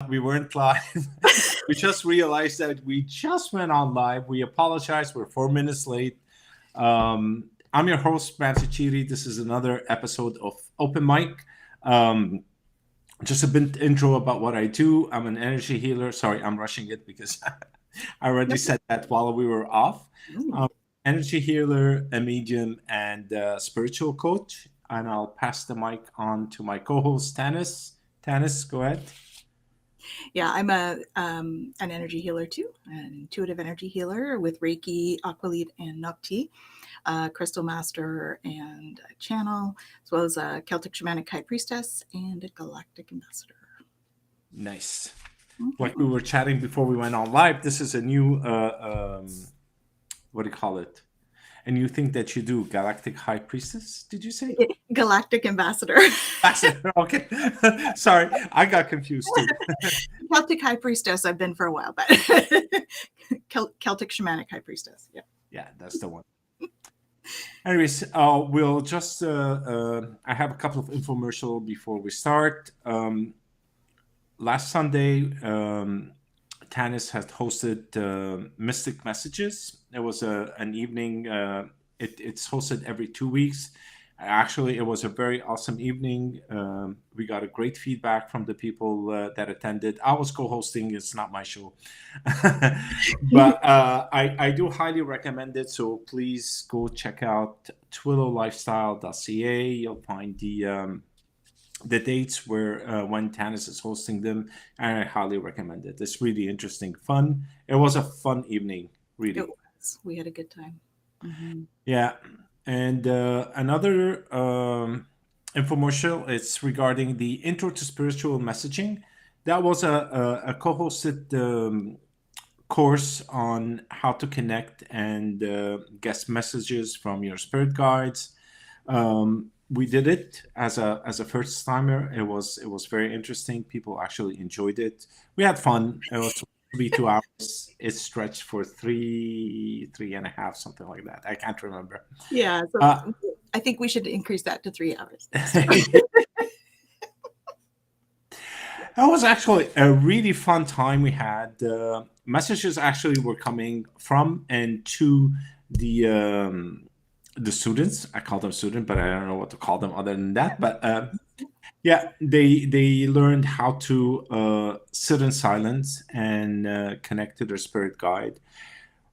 We weren't live. We just realized that we just went on live. We apologize. We're 4 minutes late. I'm your host, Matthew Chiri. This is another episode of Open Mic. Um, just a bit intro about what I do. I'm an energy healer. Sorry, I'm rushing it because I already said that while we were off. Um, Energy healer, a medium, and a spiritual coach. And I'll pass the mic on to my co-host, Tanis. Tanis, go ahead. Yeah, I'm an energy healer too, an intuitive energy healer with Reiki, Aqualite, and Nocti, crystal master and a channel, as well as a Celtic shamanic high priestess and a galactic ambassador. Nice. Mm-hmm. Like we were chatting before we went on live, this is a new, what do you call it? And you think that you do galactic high priestess? Did you say galactic ambassador? Okay, sorry, I got confused too. Celtic high priestess I've been for a while, but Celtic shamanic high priestess. Yeah, that's the one. Anyways, we'll just I have a couple of infomercial before we start. Last Sunday, Tanis had hosted Mystic Messages. It was an evening. It's hosted every 2 weeks. Actually, it was a very awesome evening. We got a great feedback from the people that attended. I was co-hosting. It's not my show. But I do highly recommend it. So please go check out twillowlifestyle.ca. You'll find the dates where when Tanis is hosting them, and I highly recommend it. It's really interesting, fun. It was a fun evening, really. It was. We had a good time. Mm-hmm. Yeah, and another infomercial. It's regarding the Intro to Spiritual Messaging. That was a co-hosted course on how to connect and guest messages from your spirit guides. We did it as a first timer. It was very interesting. People actually enjoyed it. We had fun. It was supposed to be 2 hours. It stretched for three and a half, something like that. I can't remember. Yeah, so I think we should increase that to 3 hours. That was actually a really fun time we had. Messages actually were coming from and to the students. I call them student, but I don't know what to call them other than that. But yeah, they learned how to sit in silence and connect to their spirit guide.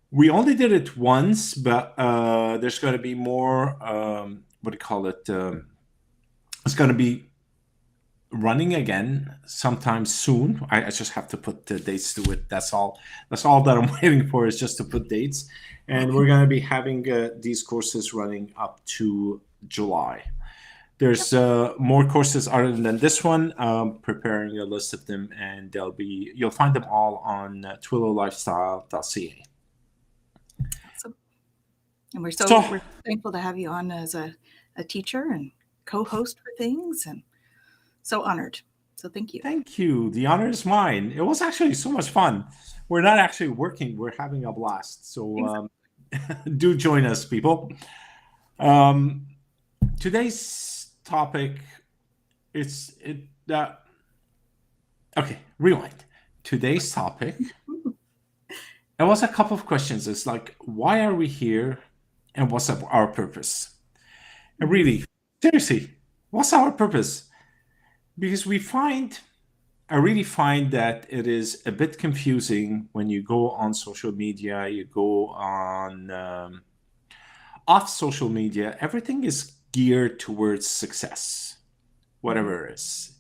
We only did it once, but there's going to be more. What do you call it? It's going to be running again sometime soon. I just have to put the dates to it. That's all that I'm waiting for, is just to put dates. And we're going to be having these courses running up to July. There's more courses other than this one. Preparing a list of them, and you'll find them all on twillowlifestyle.ca. Awesome. And we're so thankful to have you on as a teacher and co-host for things, and so honored. So thank you. Thank you. The honor is mine. It was actually so much fun. We're not actually working. We're having a blast. So do join us, people. Today's topic, okay, rewind. Today's topic, it was a couple of questions. It's like, why are we here and what's our purpose? And really, seriously, what's our purpose? Because I really find that it is a bit confusing when you go on social media, you go on off social media, everything is geared towards success, whatever it is.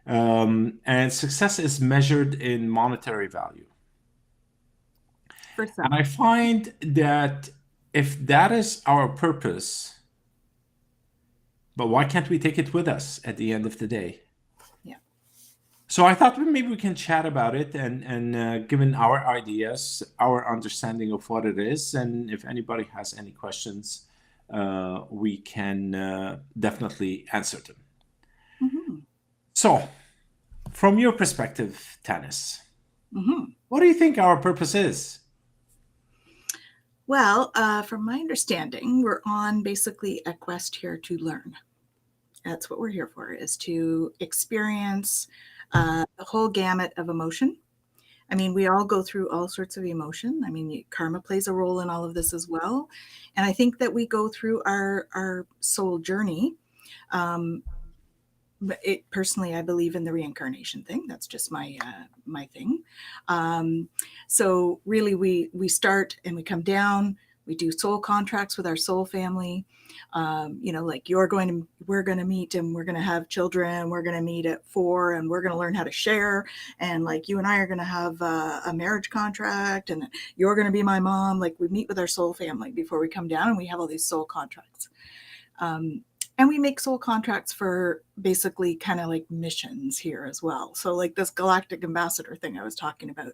And success is measured in monetary value. And I find that if that is our purpose, but why can't we take it with us at the end of the day? So I thought maybe we can chat about it and given our ideas, our understanding of what it is, and if anybody has any questions, we can definitely answer them. Mm-hmm. So, from your perspective, Tanis, what do you think our purpose is? Well, from my understanding, we're on basically a quest here to learn. That's what we're here for, is to experience the whole gamut of emotion. I mean, we all go through all sorts of emotion. I mean, karma plays a role in all of this as well. And I think that we go through our soul journey. Um, personally, I believe in the reincarnation thing. That's just my thing. So really, we start and we come down. We do soul contracts with our soul family. Like we're going to meet and we're going to have children. We're going to meet at 4 and we're going to learn how to share. And like you and I are going to have a marriage contract and you're going to be my mom. Like we meet with our soul family before we come down and we have all these soul contracts. And we make soul contracts for basically kind of like missions here as well. So like this galactic ambassador thing I was talking about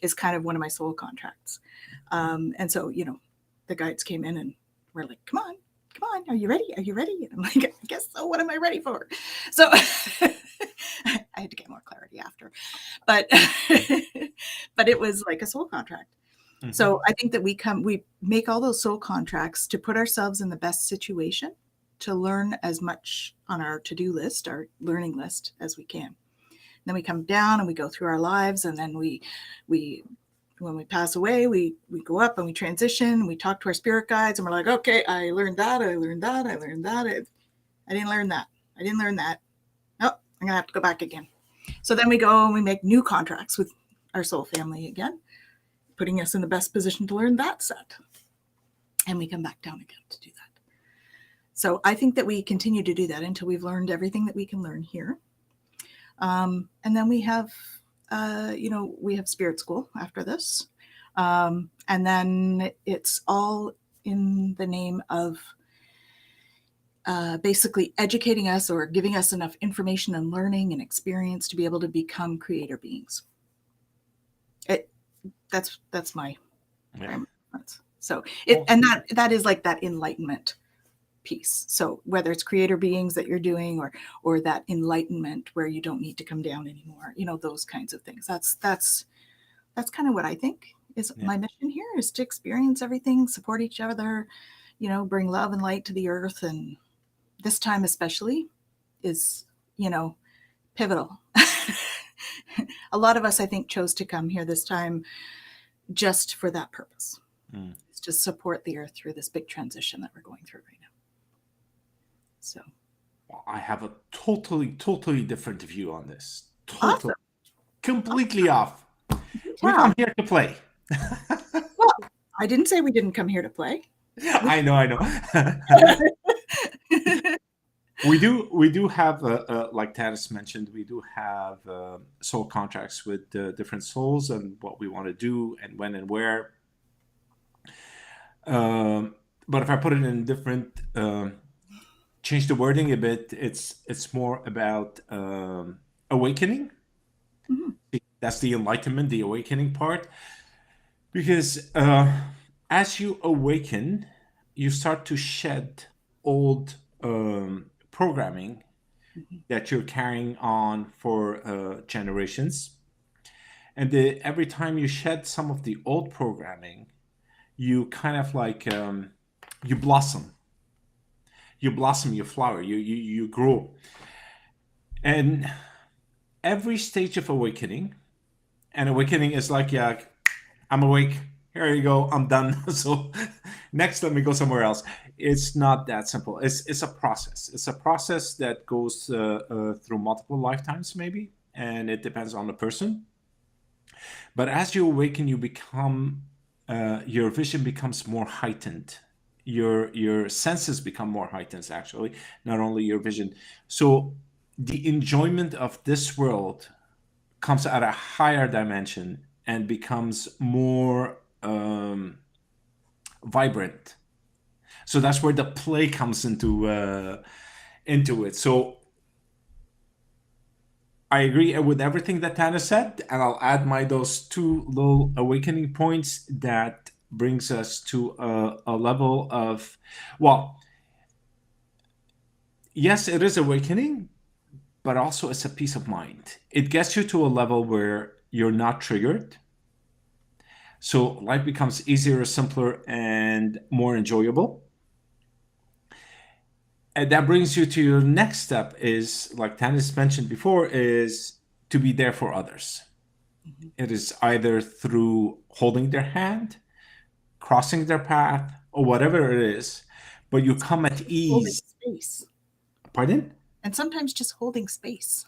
is kind of one of my soul contracts. And so, the guides came in and we're like, come on, are you ready? Are you ready? And I'm like, I guess so. What am I ready for? So I had to get more clarity after, but it was like a soul contract. Mm-hmm. So I think that we make all those soul contracts to put ourselves in the best situation to learn as much on our to-do list, our learning list as we can. And then we come down and we go through our lives, and then we when we pass away, we go up and we transition. We talk to our spirit guides, and we're like, okay, I learned that. I didn't learn that. Oh, I'm gonna have to go back again. So then we go and we make new contracts with our soul family again, putting us in the best position to learn that set. And we come back down again to do that. So I think that we continue to do that until we've learned everything that we can learn here. And then we have, we have spirit school after this. And then it's all in the name of basically educating us or giving us enough information and learning and experience to be able to become creator beings. That's my primary reference. So and that is like that enlightenment piece. So whether it's creator beings that you're doing or that enlightenment where you don't need to come down anymore, those kinds of things. That's kind of what I think is my mission here, is to experience everything, support each other, bring love and light to the earth. And this time especially is, pivotal. A lot of us, I think, chose to come here this time just for that purpose. It's to support the earth through this big transition that we're going through right now. So I have a totally different view on this. Awesome. Completely off. We come here to play. Well, I didn't say we didn't come here to play. I know. We do have, like Tanis mentioned, we do have soul contracts with different souls and what we want to do and when and where. But if I put it in different, change the wording a bit, it's more about awakening. Mm-hmm. That's the enlightenment, the awakening part. Because as you awaken, you start to shed old programming that you're carrying on for generations. And every time you shed some of the old programming, you kind of like, you blossom. You blossom, you flower, you grow. And every stage of awakening, and awakening is like, yeah, I'm awake. Here you go. I'm done. So next, let me go somewhere else. It's not that simple. It's a process. It's a process that goes through multiple lifetimes, maybe, and it depends on the person. But as you awaken, you become, your vision becomes more heightened. Your senses become more heightened, actually, not only your vision. So the enjoyment of this world comes at a higher dimension and becomes more vibrant. So that's where the play comes into it. So I agree with everything that Tana said, and I'll add those two little awakening points that brings us to a level of, well, yes, it is awakening, but also it's a peace of mind. It gets you to a level where you're not triggered. So life becomes easier, simpler, and more enjoyable. And that brings you to your next step is, like Tanis mentioned before, is to be there for others. Mhm. It is either through holding their hand, crossing their path, or whatever it is, but you come at Holding ease. space. Pardon? And sometimes just holding space.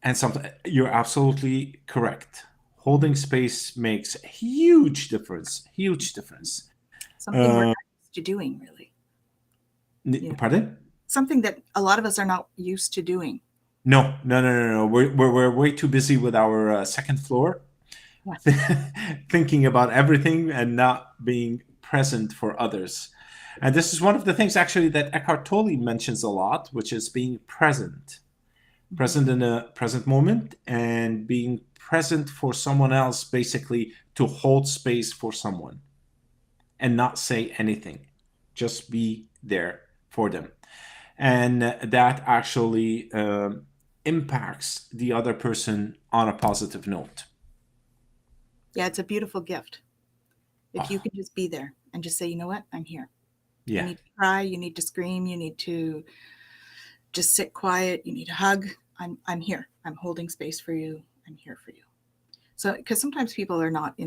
And something you're absolutely correct. Holding space makes a huge difference. Huge difference. Something we're not used to doing, really. Pardon? Something that a lot of us are not used to doing. No, no, no, no, no. We're way too busy with our second floor, Yeah. thinking about everything and not being present for others. And this is one of the things actually that Eckhart Tolle mentions a lot, which is being present, present in a present moment, and being present for someone else, basically to hold space for someone and not say anything, just be there for them. And that actually impacts the other person on a positive note. Yeah, it's a beautiful gift. If you Oh, can just be there and just say, you know what, I'm here. You yeah. need to cry, you need to scream, you need to just sit quiet, you need a hug. I'm here. I'm holding space for you. I'm here for you. So because sometimes people are not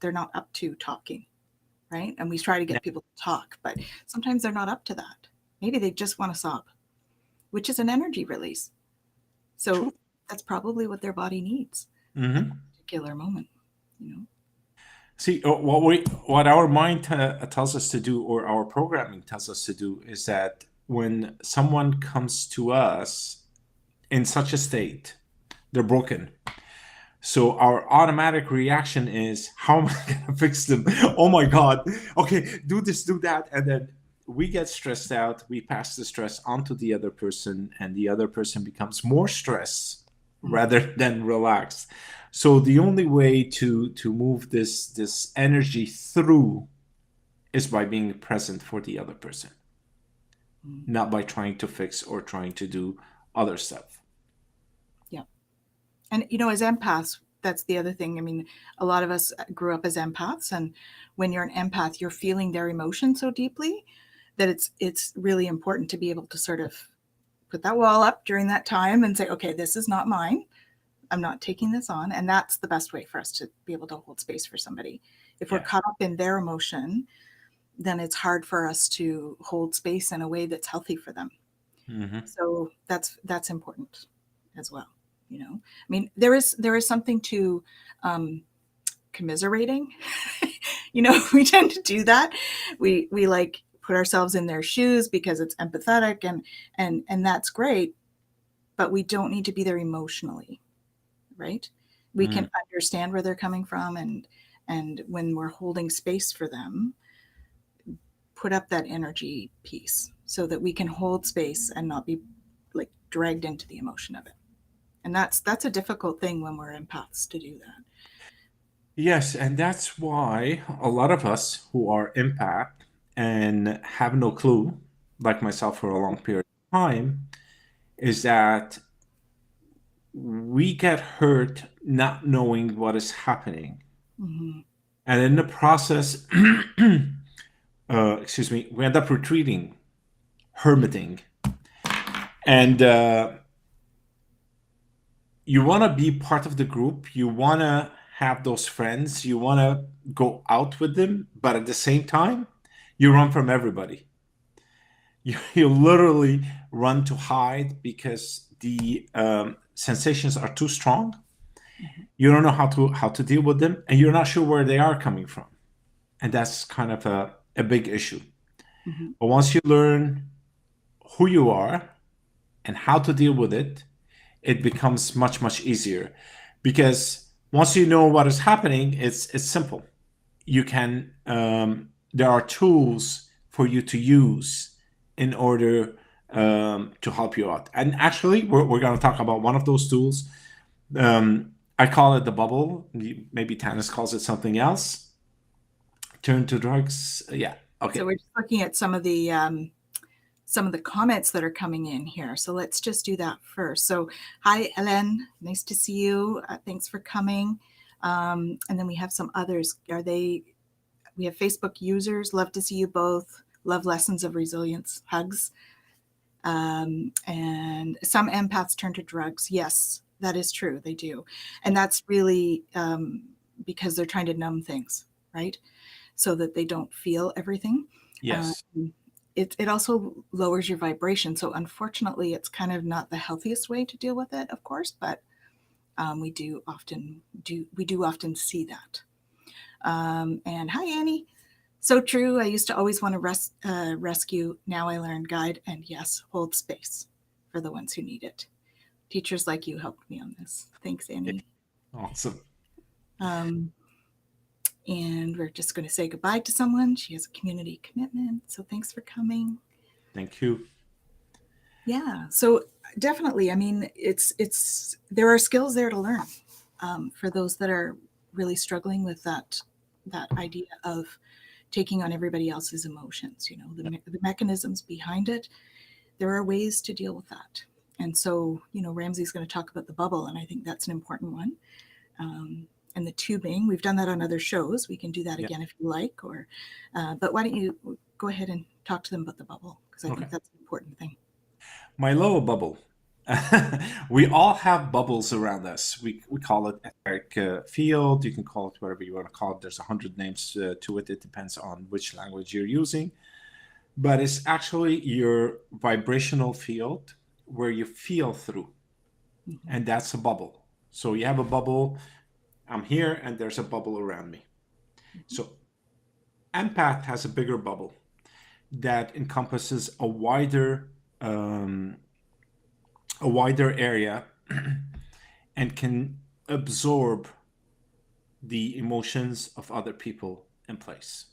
they're not up to talking, right? And we try to Yeah. get people to talk, but sometimes they're not up to that. Maybe they just want to sob, which is an energy release. So True. that's probably what their body needs at Hmm. that particular moment, you know. See, what our mind tells us to do, or our programming tells us to do, is that when someone comes to us in such a state, they're broken. So our automatic reaction is, how am I going to fix them? Oh my God. Okay, do this, do that. And then we get stressed out. We pass the stress onto the other person, and the other person becomes more stressed Mm. rather than relaxed. So the only way to move this energy through is by being present for the other person, Mm. not by trying to fix or trying to do other stuff. Yeah. And as empaths, that's the other thing. I mean, a lot of us grew up as empaths, and when you're an empath, you're feeling their emotion so deeply that it's really important to be able to sort of put that wall up during that time and say, okay, this is not mine. I'm not taking this on. And that's the best way for us to be able to hold space for somebody. If we're Yeah. caught up in their emotion, then it's hard for us to hold space in a way that's healthy for them. Hmm. So that's important as well. I mean, there is something to commiserating. We tend to do that. We like put ourselves in their shoes because it's empathetic, and that's great, but we don't need to be there emotionally, right? We can understand where they're coming from, and when we're holding space for them, put up that energy piece so that we can hold space and not be like dragged into the emotion of it. And that's a difficult thing when we're empaths to do that. Yes, and that's why a lot of us who are empath and have no clue, like myself for a long period of time, is that we get hurt not knowing what is happening. Mm-hmm. And in the process, excuse me, we end up retreating, hermiting. And you want to be part of the group, you want to have those friends, you want to go out with them, but at the same time, you run from everybody. You literally run to hide because the sensations are too strong. Mm-hmm. You don't know how to deal with them, and you're not sure where they are coming from, and that's kind of a big issue. Mm-hmm. But once you learn who you are and how to deal with it, it becomes much easier, because once you know what is happening, it's simple. You can there are tools for you to use in order to help you out. And actually, we're going to talk about one of those tools. I call it the bubble. Maybe Tanis calls it something else. Turn to drugs. Yeah. So Okay. we're just looking at some of the comments that are coming in here. So let's just do that first. So hi, Ellen. Nice to see you. Thanks for coming. And then we have some others. We have Facebook users. Love to see you both. Love lessons of resilience. Hugs. And some empaths turn to drugs. Yes. That is true. They do. And that's really because they're trying to numb things, right? So that they don't feel everything. Um, Yes. it also lowers your vibration. So unfortunately, it's kind of not the healthiest way to deal with it, of course, but we do often see that. And hi, Annie. So true. I used to always want to rescue. Now I learn guide and yes, hold space for the ones who need it. Teachers like you helped me on this. Thanks, Annie. Awesome. Um, and we're just going to say goodbye to someone. She has a community commitment. So thanks for coming. Thank you. Yeah. So definitely, I mean, there are skills there to learn for those that are really struggling with that idea of taking on everybody else's emotions. You know, the mechanisms behind it. There are ways to deal with that. And so, you know, Ramsey's going to talk about the bubble, and I think that's an important one. And the tubing, we've done that on other shows. We can do that again if you like. But why don't you go ahead and talk to them about the bubble, because I think that's an important thing. My lower bubble. We all have bubbles around us. We call it etheric field. You can call it whatever you want to call it. There's 100 names to it. It depends on which language you're using. But it's actually your vibrational field where you feel through. Mm-hmm. And that's a bubble. So you have a bubble. I'm here and there's a bubble around me. Mm-hmm. So empath has a bigger bubble that encompasses a wider area and can absorb the emotions of other people in place.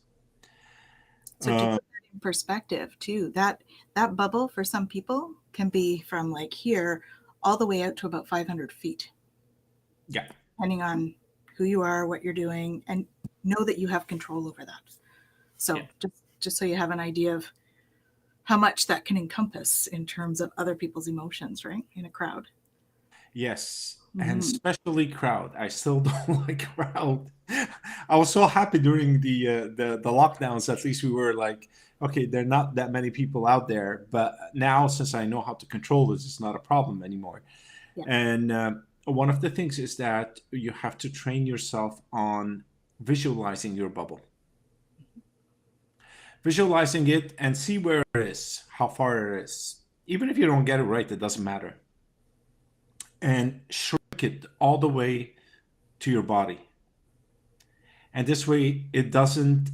So to put that in perspective too, that bubble for some people can be from like here all the way out to about 500 feet. Yeah. Depending on who you are, what you're doing, and know that you have control over that. So just so you have an idea of how much that can encompass in terms of other people's emotions, right? In a crowd. Yes. Mm-hmm. And especially crowd. I still don't like crowd. I was so happy during the lockdowns. At least we were like, okay, there are not that many people out there. But now, since I know how to control this, it's not a problem anymore. Yeah. And one of the things is that you have to train yourself on visualizing your bubble. Visualizing it and see where it is, how far it is. Even if you don't get it right, it doesn't matter. And shrink it all the way to your body. And this way, it doesn't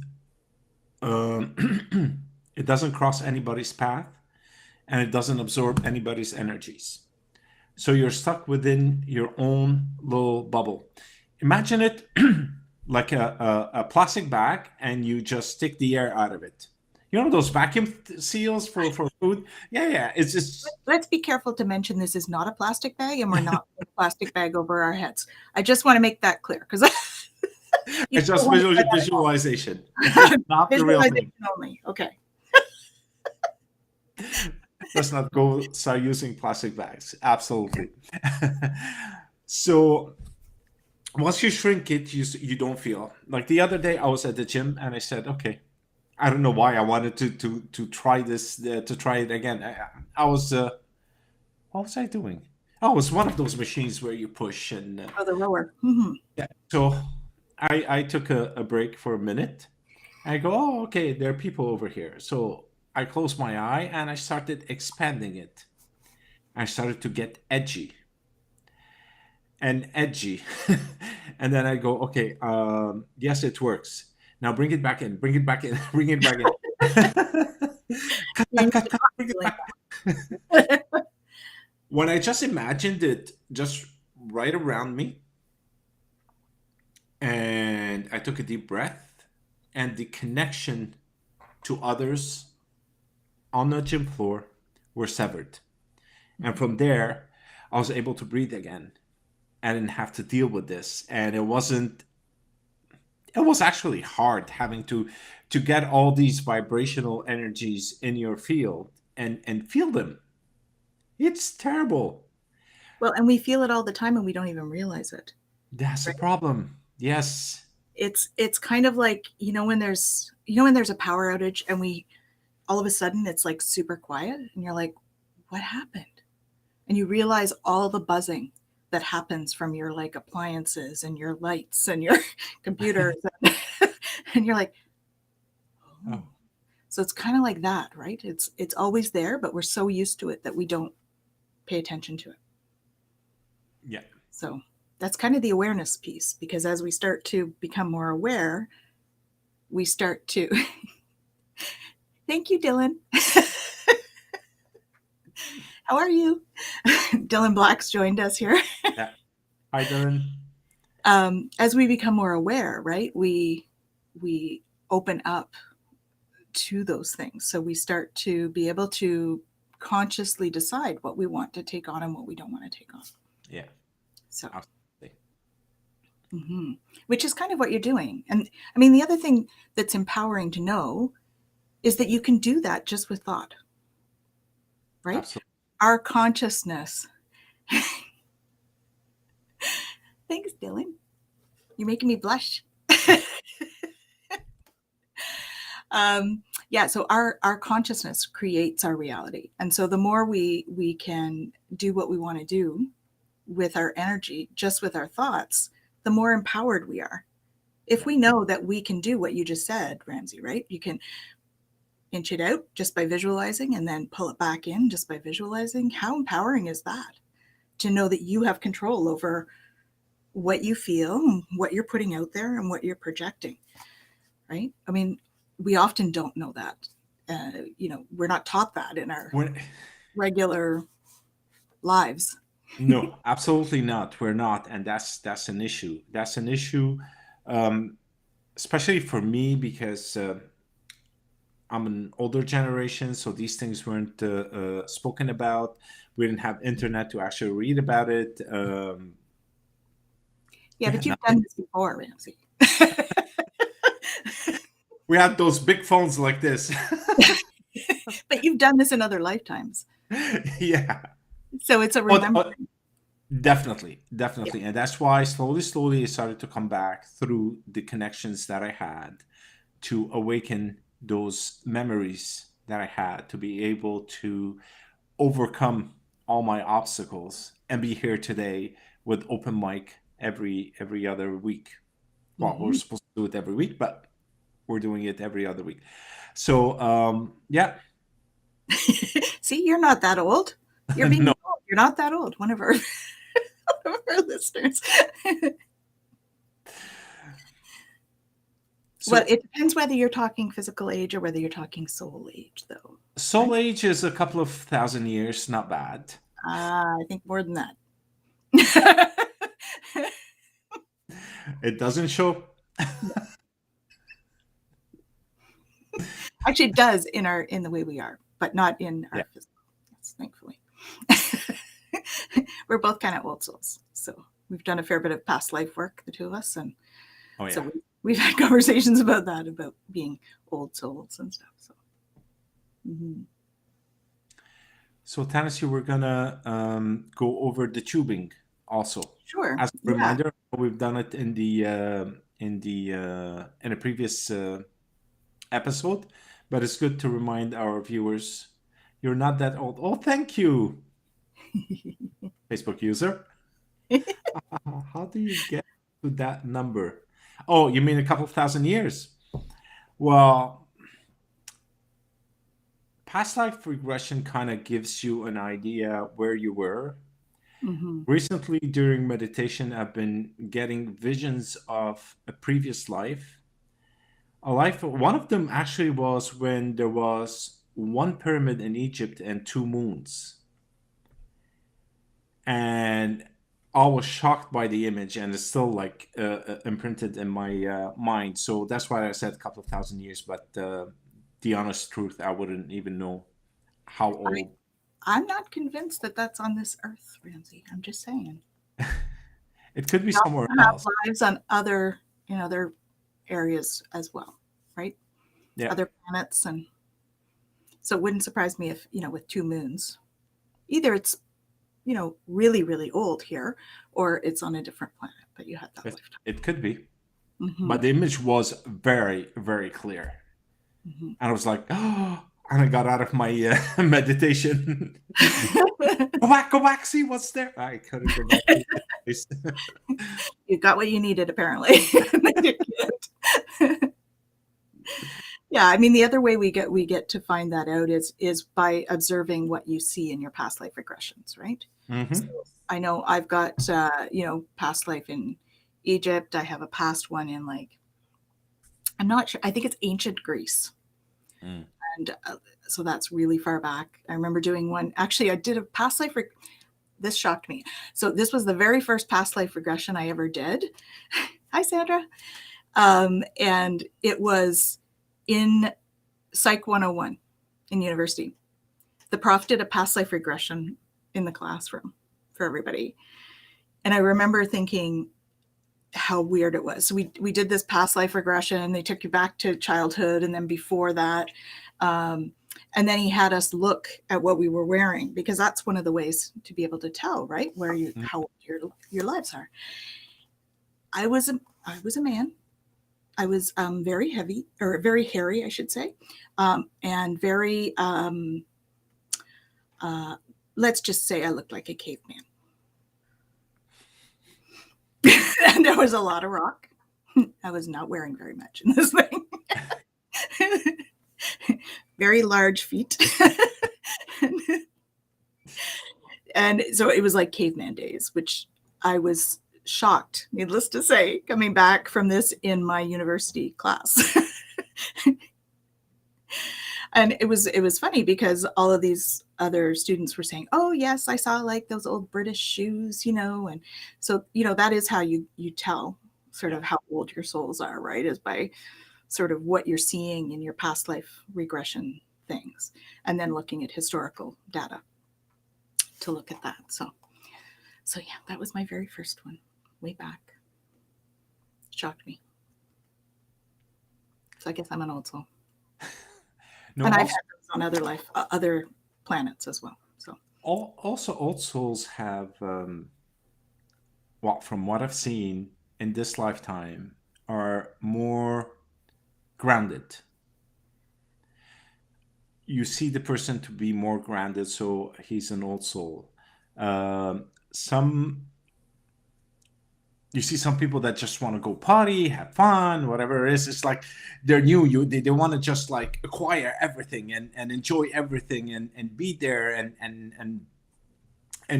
it doesn't cross anybody's path, and it doesn't absorb anybody's energies. So you're stuck within your own little bubble. Imagine it like a plastic bag, and you just stick the air out of it. You know those vacuum seals for food? Yeah. It's just. Let's be careful to mention this is not a plastic bag, and we're not putting a plastic bag over our heads. I just want to make that clear, because it's just visualization. Not the real thing. Only. Okay. Let's not go start using plastic bags. Absolutely. So once you shrink it, you don't feel. Like the other day, I was at the gym and I said, okay, I don't know why I wanted to try this, to try it again. I was, what was I doing? Oh, it was one of those machines where you push and. The rower. Mm-hmm. Yeah. So I took a break for a minute. I go, oh, okay, there are people over here. So I closed my eye and I started expanding it. I started to get edgy. And then I go, okay, yes, it works. Now bring it back in, bring it back in, bring it back in. cut, bring it back. When I just imagined it just right around me, and I took a deep breath, and the connection to others on the gym floor were severed. And from there, I was able to breathe again. I didn't have to deal with this. And it was actually hard having to get all these vibrational energies in your field and feel them. It's terrible. Well, and we feel it all the time and we don't even realize it. That's the problem. Yes. It's kind of like, when there's a power outage and all of a sudden it's like super quiet and you're like, what happened? And you realize all the buzzing that happens from your like appliances and your lights and your computers. And you're like, oh. Oh, So it's kind of like that, right? It's always there, but we're so used to it that we don't pay attention to it. yeah. So that's kind of the awareness piece, because as we start to become more aware, we start to thank you, Dylan. How are you? Dylan Black's joined us here. Yeah. Hi, Dylan. As we become more aware, right, we open up to those things. So we start to be able to consciously decide what we want to take on and what we don't want to take on. Yeah, So, absolutely. which is kind of what you're doing. And I mean, the other thing that's empowering to know is that you can do that just with thought, right? Absolutely. Our consciousness. Thanks, Dylan. You're making me blush. Yeah, so our consciousness creates our reality. And so the more we can do what we want to do with our energy, just with our thoughts, the more empowered we are. If we know that we can do what you just said, Ramsey, right? You can inch it out just by visualizing and then pull it back in just by visualizing. How empowering is that? To know that you have control over what you feel, what you're putting out there, and what you're projecting, right? I mean, we often don't know that. We're not taught that in our regular lives. No, absolutely not. We're not, and that's an issue. That's an issue, especially for me, because I'm an older generation, so these things weren't spoken about. We didn't have internet to actually read about it. Yeah, but you've done this before, Ramsey. We had those big phones like this. But you've done this in other lifetimes. Yeah. So it's a remember. Definitely, Yeah. and that's why slowly it started to come back through the connections that I had to awaken those memories that I had, to be able to overcome all my obstacles and be here today with open mic every other week. Well, we're supposed to do it every week, but we're doing it every other week. So yeah. See, you're not that old. You're being No. old. You're not that old. One of our listeners. So, well, it depends whether you're talking physical age or whether you're talking soul age, though. soul age is a couple of thousand years, not bad. I think more than that. It doesn't show. Actually, it does in the way we are, but not in our physical. Yes, thankfully. We're both kind of old souls, so we've done a fair bit of past life work, the two of us, and so we've had conversations about that, about being old souls and stuff. So, So Tennessee, we're gonna go over the tubing also. Sure. As a reminder, we've done it in a previous episode, but it's good to remind our viewers, you're not that old. Oh, thank you, Facebook user. How do you get to that number? Oh, you mean a couple of thousand years? Well, past life regression kind of gives you an idea where you were. Recently, during meditation, I've been getting visions of a previous life. A life, one of them actually was when there was one pyramid in Egypt and two moons. And I was shocked by the image, and it's still like imprinted in my mind. So that's why I said a couple of thousand years. But the honest truth, I wouldn't even know how old. I'm not convinced that that's on this earth, Ramsey. I'm just saying. It could be We somewhere have else. lives on other areas as well, right? Yeah. Other planets, and so it wouldn't surprise me if with two moons, either it's really, really old here, or it's on a different planet, but you had that lifetime. It could be. But the image was very, very clear. And I was like, oh, and I got out of my meditation. Go back, see what's there. I couldn't go back to that place. You got what you needed, apparently. Yeah, I mean, the other way we get to find that out is by observing what you see in your past life regressions, right? So I know I've got past life in Egypt. I have a past one in, like, I'm not sure. I think it's ancient Greece, Mm. and so that's really far back. I remember doing one. Actually, I did a past life. This shocked me. So this was the very first past life regression I ever did. Hi, Sandra. And it was in Psych 101 in university. The prof did a past life regression in the classroom for everybody. And I remember thinking how weird it was. So we did this past life regression. They took you back to childhood and then before that. And then he had us look at what we were wearing, because that's one of the ways to be able to tell, right, where how your lives are. I was a man. I was very heavy, or very hairy, I should say, and very, let's just say I looked like a caveman. And there was a lot of rock. I was not wearing very much in this thing. Very large feet. And so it was like caveman days, which I was shocked, needless to say, coming back from this in my university class. And it was funny because all of these other students were saying, oh yes, I saw like those old British shoes, and so that is how you tell sort of how old your souls are, right, is by sort of what you're seeing in your past life regression things, and then looking at historical data to look at that. So yeah, that was my very first one, way back. Shocked me. So I guess I'm an old soul. No, and I've had those on other planets as well. So also old souls have, from what I've seen in this lifetime, are more grounded. You see the person to be more grounded, so he's an old soul. You see some people that just want to go party, have fun, whatever it is. It's like they're new. They want to just like acquire everything and enjoy everything and be there and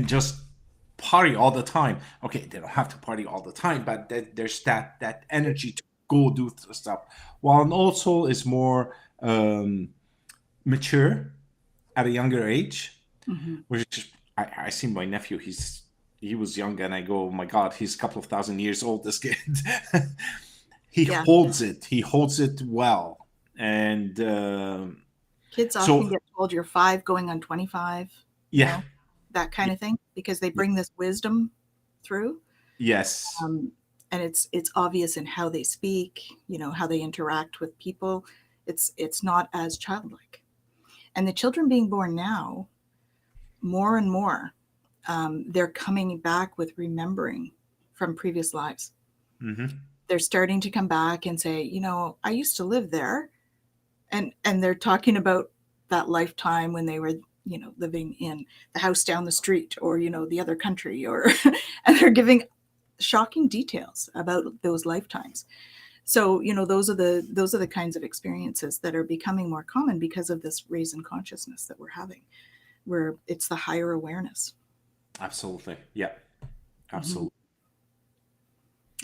just party all the time. Okay, they don't have to party all the time, but there's that energy to go do stuff. While an old soul is more mature at a younger age, which I see my nephew. He was young, and I go, oh my God, he's a couple of thousand years old, this kid. He holds it well. And kids often get told you're 5 going on 25. Yeah. That kind of thing, because they bring this wisdom through. Yes. And it's obvious in how they speak, how they interact with people. It's not as childlike. And the children being born now, more and more, they're coming back with remembering from previous lives. They're starting to come back and say, I used to live there. And they're talking about that lifetime when they were, living in the house down the street, or, the other country, and they're giving shocking details about those lifetimes. So, those are the kinds of experiences that are becoming more common because of this raise in consciousness that we're having, where it's the higher awareness. Absolutely. Yeah. Absolutely.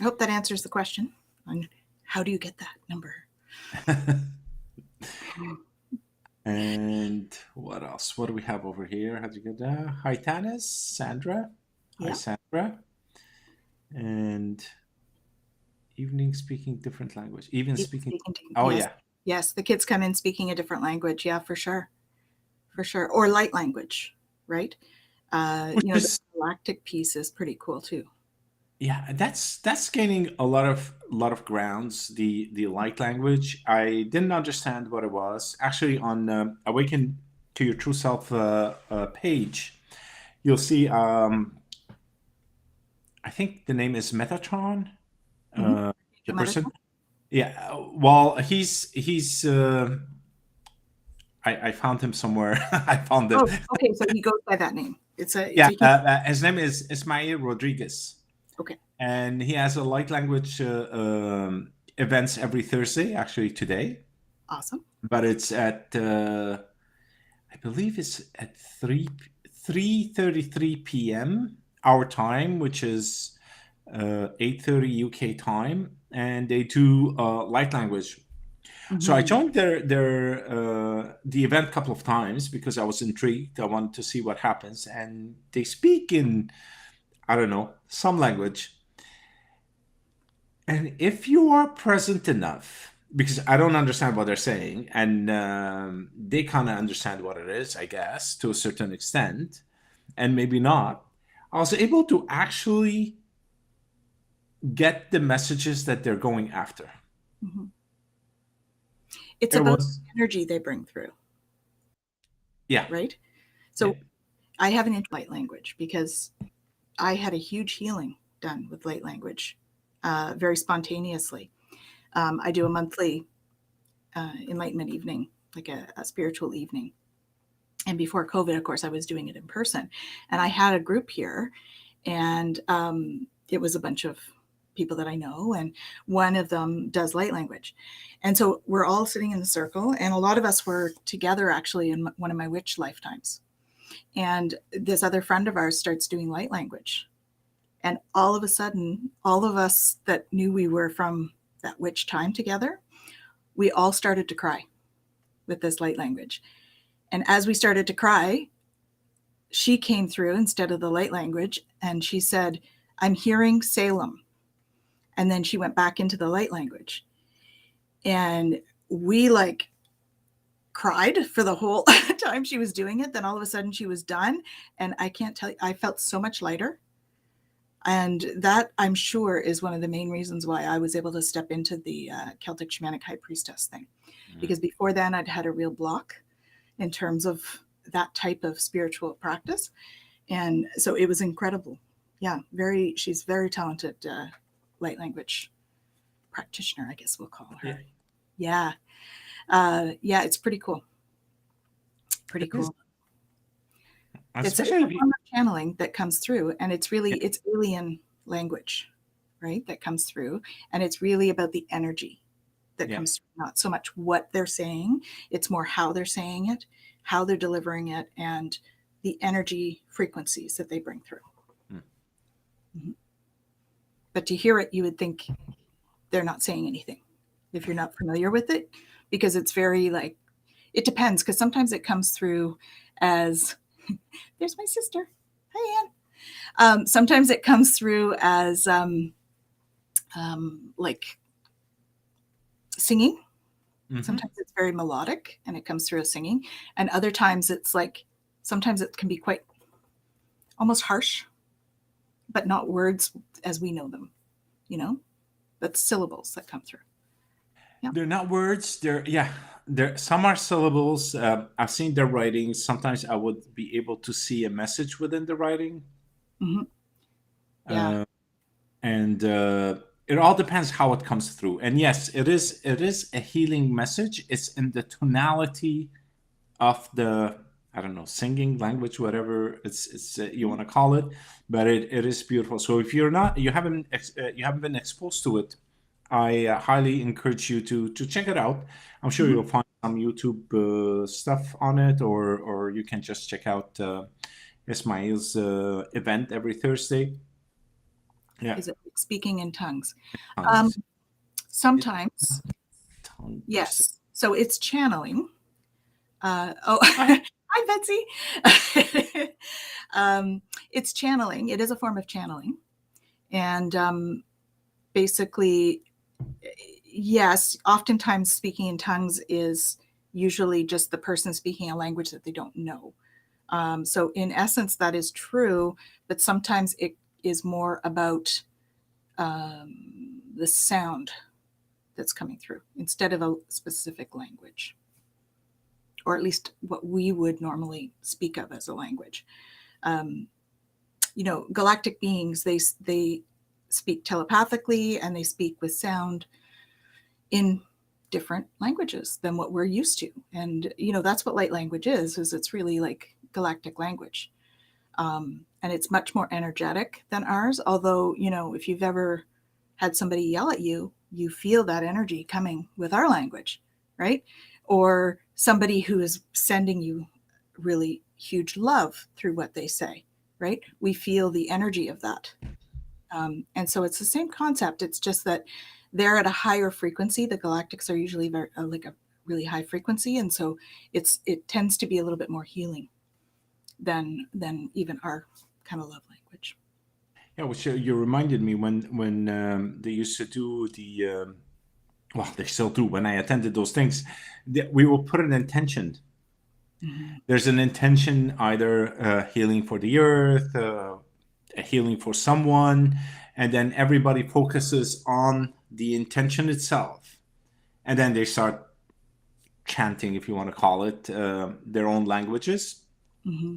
I hope that answers the question on how do you get that number. And what else? What do we have over here? How'd you get that? Hi, Tanis, Sandra. Yeah. Hi, Sandra. And evening speaking different language. Even speaking. Oh, yes. Yeah. Yes, the kids come in speaking a different language. Yeah, for sure. Or light language, right? The galactic piece is pretty cool too. Yeah, that's gaining a lot of grounds. The light language. I didn't understand what it was. Actually, on Awaken to Your True Self page, you'll see. I think the name is Metatron. The person. Yeah. Well, he's. I found him somewhere. I found him. Oh, okay. So he goes by that name. It's Yeah, a human. his name is Ismail Rodriguez, Okay. and he has a light language events every Thursday. Actually, today, Awesome. but it's at I believe it's at 3:33 p.m. our time, which is 8:30 UK time, and they do light language. So I Hmm. joined their the event a couple of times because I was intrigued. I wanted to see what happens, and they speak in, I don't know, some language. And if you are present enough, because I don't understand what they're saying, and they kind of understand what it is, I guess, to a certain extent, and maybe not, I was able to actually get the messages that they're going after. Hmm. It's It about was, the energy they bring through, yeah, right? yeah. So I have an light language because I had a huge healing done with light language very spontaneously. I do a monthly enlightenment evening, like a spiritual evening. And before COVID, of course, I was doing it in person. And I had a group here, and it was a bunch of people that I know, and one of them does light language. And so we're all sitting in the circle, and a lot of us were together actually in one of my witch lifetimes. And this other friend of ours starts doing light language. And all of a sudden, all of us that knew we were from that witch time together, we all started to cry with this light language. And as we started to cry, she came through instead of the light language and she said, "I'm hearing Salem." And then she went back into the light language. And we like cried for the whole time she was doing it. Then all of a sudden she was done. And I can't tell you, I felt so much lighter. And that, I'm sure, is one of the main reasons why I was able to step into the Celtic Shamanic High Priestess thing. Mm. Because before then, I'd had a real block in terms of that type of spiritual practice. And so it was incredible. Yeah, she's very talented light language practitioner, I guess we'll call her. Yeah. Yeah. Yeah, it's pretty cool. Pretty It is, cool. It's a especially if you, form of channeling that comes through, and it's alien language, right? That comes through, and it's really about the energy that yeah. comes through, not so much what they're saying. It's more how they're saying it, how they're delivering it, and the energy frequencies that they bring through. Mm. Mhm. But to hear it, you would think they're not saying anything if you're not familiar with it, because it's very like, it depends, because sometimes it comes through as, there's my sister. Hi, Anne. Sometimes it comes through as like singing. Hmm. Sometimes it's very melodic and it comes through as singing. And other times it's like, sometimes it can be quite almost harsh, but not words as we know them, you know, but syllables that come through. Yeah. They're not words. They're, yeah. There, some are syllables. I've seen their writings. Sometimes I would be able to see a message within the writing, Hmm. Yeah. uh, and it all depends how it comes through. And yes, it is a healing message. It's in the tonality of the, I don't know, singing language, whatever it's you want to call it, but it is beautiful. So if you haven't been exposed to it, I highly encourage you to check it out. I'm sure Hmm. you'll find some YouTube stuff on it, or you can just check out Ismail's event every Thursday. Yeah, Is it speaking in tongues? Um, tongues. It, sometimes, tongue person. yes. So it's channeling. Oh, Hi. hi, Betsy. It's channeling. It is a form of channeling. And basically, yes, oftentimes speaking in tongues is usually just the person speaking a language that they don't know. So, in essence, that is true, but sometimes it is more about the sound that's coming through instead of a specific language, or at least what we would normally speak of as a language. Um, galactic beings, they speak telepathically and they speak with sound in different languages than what we're used to. And, that's what light language is it's really like galactic language. And it's much more energetic than ours. Although, if you've ever had somebody yell at you, you feel that energy coming with our language, right? Or somebody who is sending you really huge love through what they say, right? We feel the energy of that. And so it's the same concept. It's just that they're at a higher frequency. The galactics are usually very, like a really high frequency. And so it tends to be a little bit more healing than even our kind of love language. Yeah, which you reminded me when they used to do the well, they still do. When I attended those things, we will put an intention. Mm-hmm. There's an intention, either healing for the earth, a healing for someone, and then everybody focuses on the intention itself, and then they start chanting, if you want to call it, their own languages. Mm-hmm.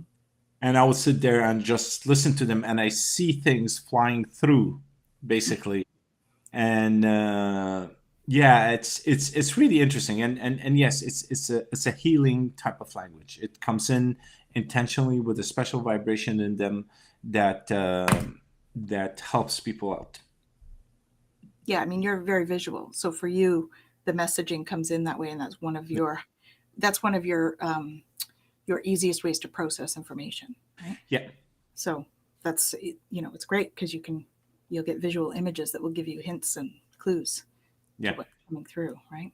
And I would sit there and just listen to them, and I see things flying through, basically. And yeah, it's really interesting, and yes, it's a healing type of language. It comes in intentionally with a special vibration in them that that helps people out. Yeah, I mean, you're very visual, so for you the messaging comes in that way, and that's one of your your easiest ways to process information, right? Yeah, So that's, it's great because you'll get visual images that will give you hints and clues yeah. to what's coming through, right?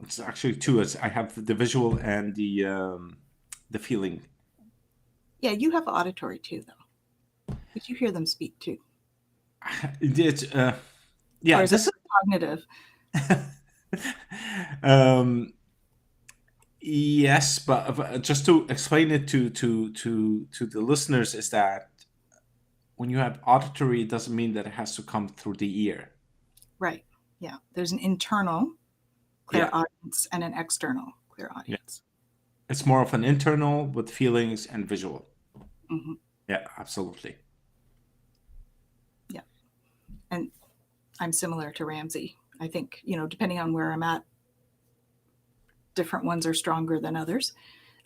It's actually two. I have the visual and the feeling. Yeah, you have auditory too, though, but you hear them speak too. It's Or yeah. is it This is cognitive? um, yes, but just to explain it to the listeners is that when you have auditory, it doesn't mean that it has to come through the ear. Right. Yeah. There's an internal clear Yeah, audience and an external clear yeah. audience. It's more of an internal with feelings and visual. Mm-hmm. Yeah, absolutely. Yeah. And I'm similar to Ramsey. I think, depending on where I'm at, different ones are stronger than others.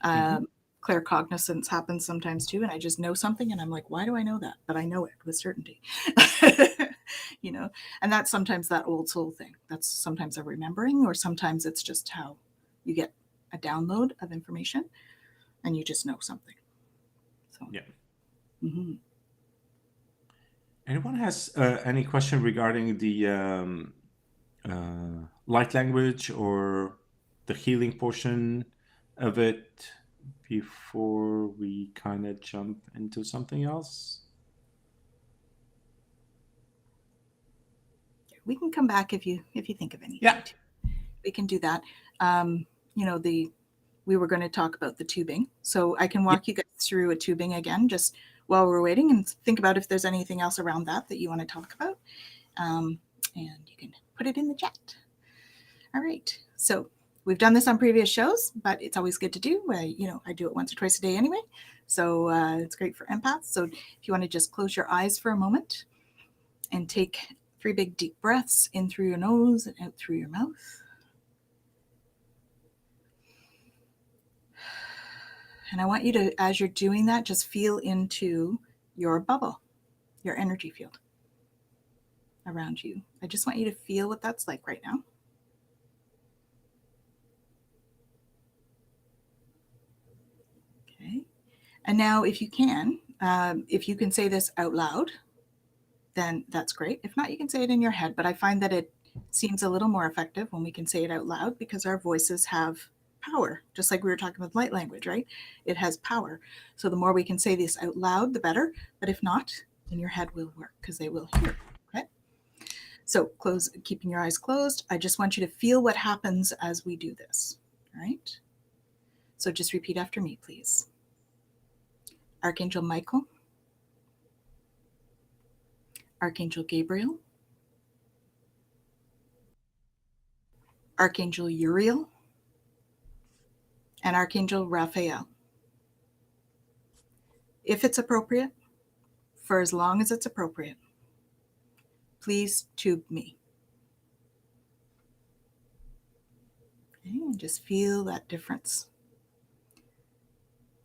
Mhm. Claircognizance happens sometimes too, and I just know something and I'm like, why do I know that? But I know it with certainty. And that's sometimes that old soul thing. That's sometimes a remembering, or sometimes it's just how you get a download of information and you just know something. So, Yeah. mm-hmm. Anyone has any question regarding the light language or the healing portion of it before we kind of jump into something else? We can come back if you think of anything. Yeah. Too. We can do that. We were going to talk about the tubing, so I can walk you guys through a tubing again, just while we're waiting, and think about if there's anything else around that you want to talk about, and you can put it in the chat. All right. So we've done this on previous shows, but it's always good to do. I do it once or twice a day anyway, so it's great for empaths. So if you want to just close your eyes for a moment and take 3 big deep breaths in through your nose and out through your mouth. And I want you to, as you're doing that, just feel into your bubble, your energy field around you. I just want you to feel what that's like right now. Okay. And now if you can say this out loud, then that's great. If not, you can say it in your head. But I find that it seems a little more effective when we can say it out loud, because our voices have power, just like we were talking with light language, right? It has power. So the more we can say this out loud, the better. But if not, then your head will work because they will hear. Okay. So keeping your eyes closed. I just want you to feel what happens as we do this. All right. So just repeat after me, please. Archangel Michael, Archangel Gabriel, Archangel Uriel, and Archangel Raphael. If it's appropriate, for as long as it's appropriate, please tube me. Okay, and just feel that difference.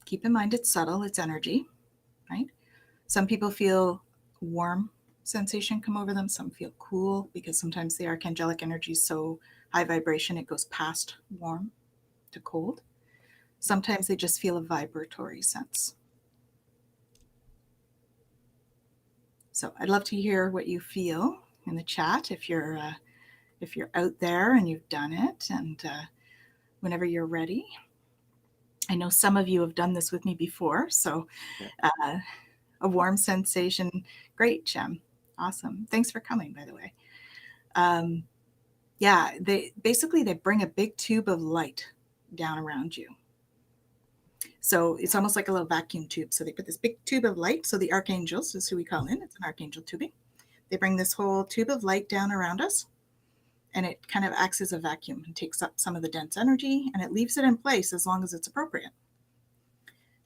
Keep in mind it's subtle, it's energy, right? Some people feel warm sensation come over them, some feel cool because sometimes the archangelic energy is so high vibration it goes past warm to cold. Sometimes they just feel a vibratory sense. So I'd love to hear what you feel in the chat if you're out there and you've done it, and whenever you're ready. I know some of you have done this with me before, so a warm sensation. Great, Jem. Awesome. Thanks for coming, by the way. Yeah, they bring a big tube of light down around you. So it's almost like a little vacuum tube. So they put this big tube of light. So the archangels is who we call in. It's an archangel tubing. They bring this whole tube of light down around us, and it kind of acts as a vacuum and takes up some of the dense energy, and it leaves it in place as long as it's appropriate.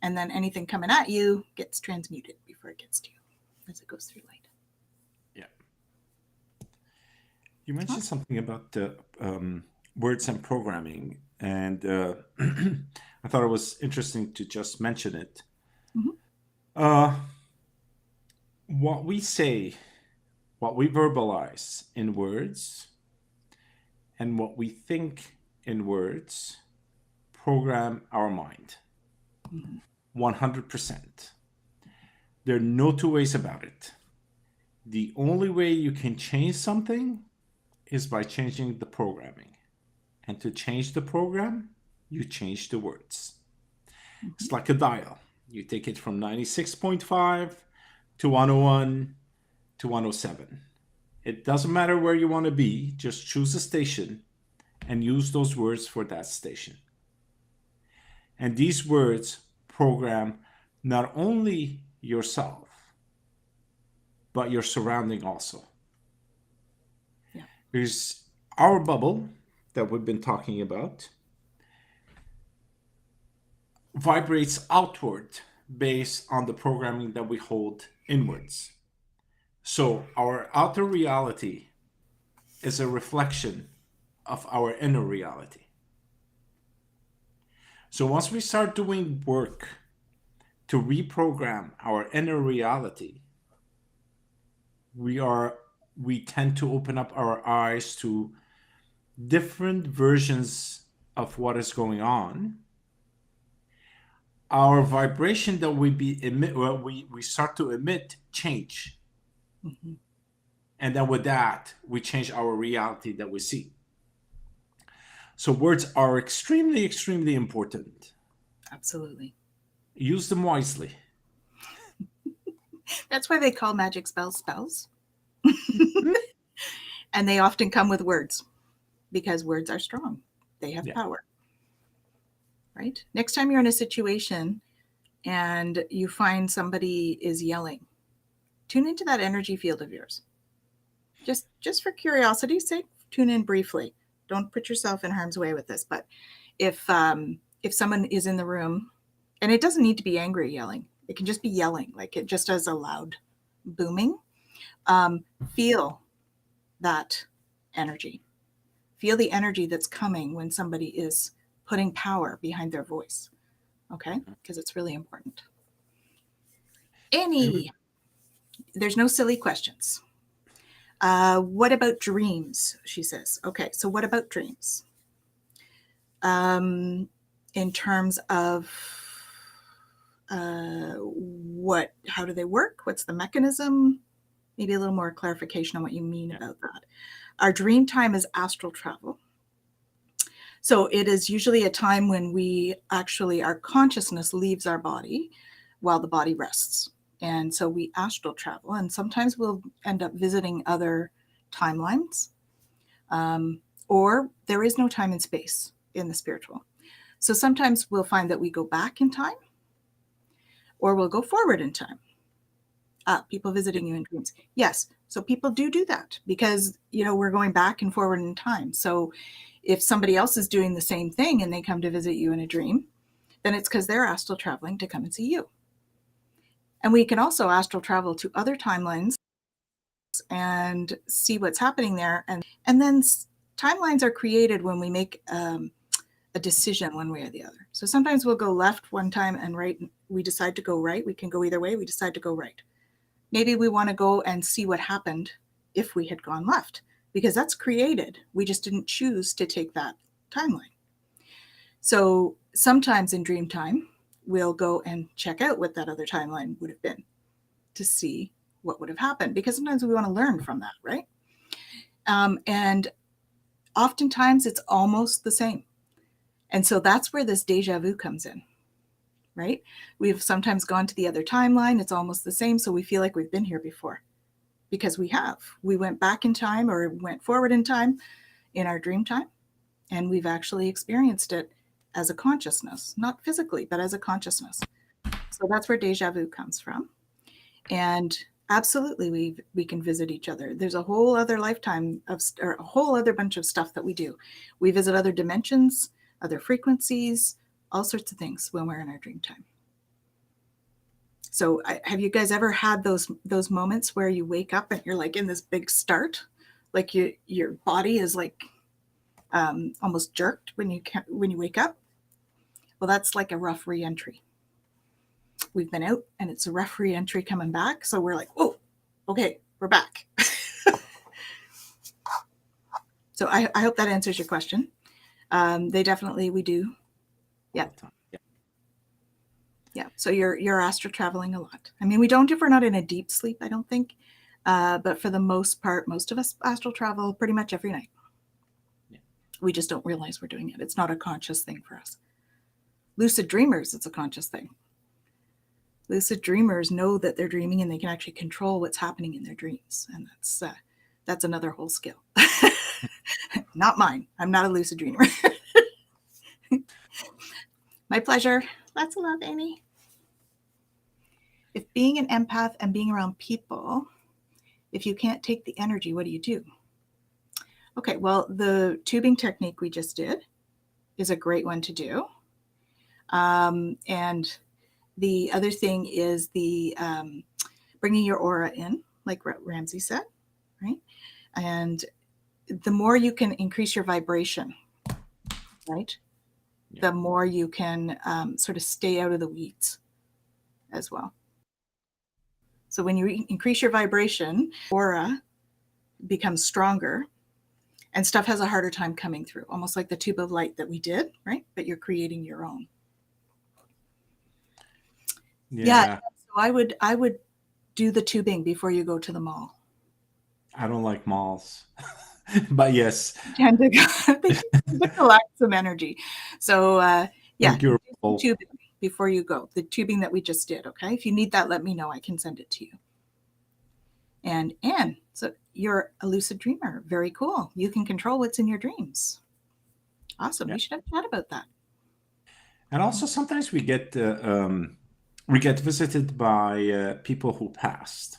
And then anything coming at you gets transmuted before it gets to you as it goes through light. Yeah. You mentioned something about the words and programming, and I thought it was interesting to just mention it. Mm-hmm. What we say, what we verbalize in words, and what we think in words program our mind. 100%. There are no two ways about it. The only way you can change something is by changing the programming. And to change the program, you change the words. It's like a dial. You take it from 96.5 to 101 to 107. It doesn't matter where you want to be, just choose a station and use those words for that station. And these words program not only yourself, but your surrounding also. Yeah. Because our bubble that we've been talking about vibrates outward based on the programming that we hold inwards. So our outer reality is a reflection of our inner reality. So once we start doing work to reprogram our inner reality, we tend to open up our eyes to different versions of what is going on. Our vibration that we start to emit change. Mm-hmm. And then with that, we change our reality that we see. So words are extremely, extremely important. Absolutely. Use them wisely. That's why they call magic spells spells. And they often come with words because words are strong. They have power. Right? Next time you're in a situation and you find somebody is yelling, tune into that energy field of yours. Just for curiosity's sake, tune in briefly. Don't put yourself in harm's way with this. But if someone is in the room, and it doesn't need to be angry yelling, it can just be yelling, like it just as a loud booming. Feel that energy. Feel the energy that's coming when somebody is putting power behind their voice. Okay? Because it's really important. There's no silly questions. What about dreams? She says. Okay, so what about dreams? In terms of how do they work? What's the mechanism? Maybe a little more clarification on what you mean about that. Our dream time is astral travel. So it is usually a time when our consciousness leaves our body while the body rests. And so we astral travel, and sometimes we'll end up visiting other timelines, or there is no time and space in the spiritual. So sometimes we'll find that we go back in time, or we'll go forward in time. People visiting you in dreams. Yes, so people do that because, we're going back and forward in time. So if somebody else is doing the same thing and they come to visit you in a dream, then it's because they're astral traveling to come and see you. And we can also astral travel to other timelines and see what's happening there. And then timelines are created when we make a decision one way or the other. So sometimes we'll go left one time and right. We decide to go right. We can go either way. We decide to go right. Maybe we want to go and see what happened if we had gone left, because that's created. We just didn't choose to take that timeline. So sometimes in dream time, we'll go and check out what that other timeline would have been to see what would have happened, because sometimes we want to learn from that, right? And oftentimes it's almost the same. And so that's where this deja vu comes in, right? We've sometimes gone to the other timeline. It's almost the same. So we feel like we've been here before, because we have. We went back in time or went forward in time in our dream time, and we've actually experienced it as a consciousness, not physically, but as a consciousness. So that's where deja vu comes from. And absolutely, we can visit each other. There's a whole other lifetime of, or a whole other bunch of stuff that we do. We visit other dimensions, other frequencies, all sorts of things when we're in our dream time. So have you guys ever had those moments where you wake up and you're like in this big start, like your body is like almost jerked when you wake up? Well, that's like a rough re-entry. We've been out and it's a rough re-entry coming back. So we're like, oh, okay, we're back. So I hope that answers your question. We do. Yeah. Yeah. So you're astral traveling a lot. I mean, we don't if we're not in a deep sleep, I don't think. But for the most part, most of us astral travel pretty much every night. Yeah. We just don't realize we're doing it. It's not a conscious thing for us. Lucid dreamers, it's a conscious thing. Lucid dreamers know that they're dreaming and they can actually control what's happening in their dreams. And that's another whole skill. Not mine. I'm not a lucid dreamer. My pleasure. Lots of love, Amy. If being an empath and being around people, if you can't take the energy, what do you do? Okay, well, the tubing technique we just did is a great one to do. And the other thing is the bringing your aura in, like Ramsey said, right? And the more you can increase your vibration, right? Yeah. The more you can sort of stay out of the weeds as well. So when you increase your vibration, aura becomes stronger and stuff has a harder time coming through, almost like the tube of light that we did, right? But you're creating your own. Yeah. So I would do the tubing before you go to the mall. I don't like malls, but yes. Tend to collect some energy. So yeah, do tubing before you go. The tubing that we just did. Okay, if you need that, let me know. I can send it to you. And Anne, so you're a lucid dreamer. Very cool. You can control what's in your dreams. Awesome. Yeah. We should have a chat about that. And also sometimes we get visited by people who passed.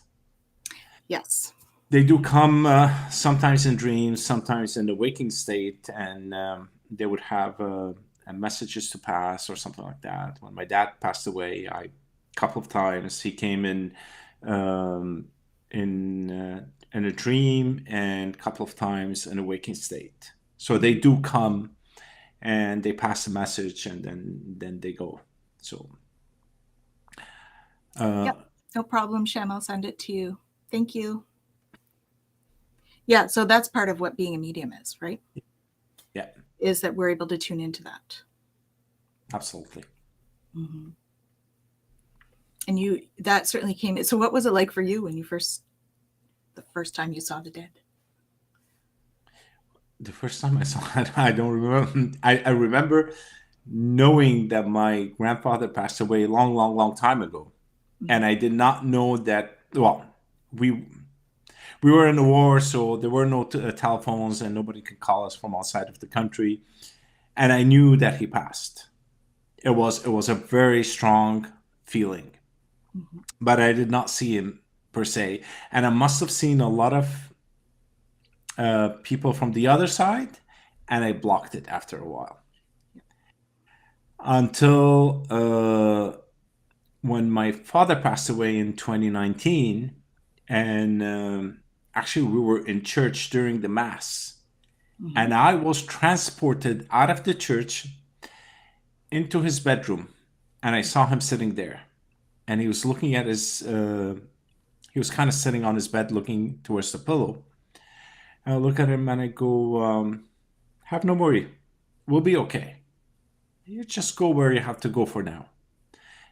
Yes. They do come sometimes in dreams, sometimes in the waking state, and they would have messages to pass or something like that. When my dad passed away, a couple of times he came in a dream, and a couple of times in a waking state. So they do come and they pass a message, and then they go. So yep, no problem, Shem. I'll send it to you. Thank you. Yeah, so that's part of what being a medium is, right? Yeah. Is that we're able to tune into that. Absolutely. Mm-hmm. And that certainly came. So what was it like for you when the first time you saw the dead? The first time I saw it, I don't remember. I remember knowing that my grandfather passed away a long, long, long time ago. Mm-hmm. And I did not know that, well, we were in the war, so there were no telephones and nobody could call us from outside of the country. And I knew that he passed. It was a very strong feeling. Mm-hmm. But I did not see him per se. And I must have seen a lot of people from the other side, and I blocked it after a while. Until when my father passed away in 2019, and actually we were in church during the mass, mm-hmm. and I was transported out of the church into his bedroom, and I saw him sitting there, and he was looking at his. He was kind of sitting on his bed, looking towards the pillow. And I look at him and I go, "Have no worry, we'll be okay. You just go where you have to go for now."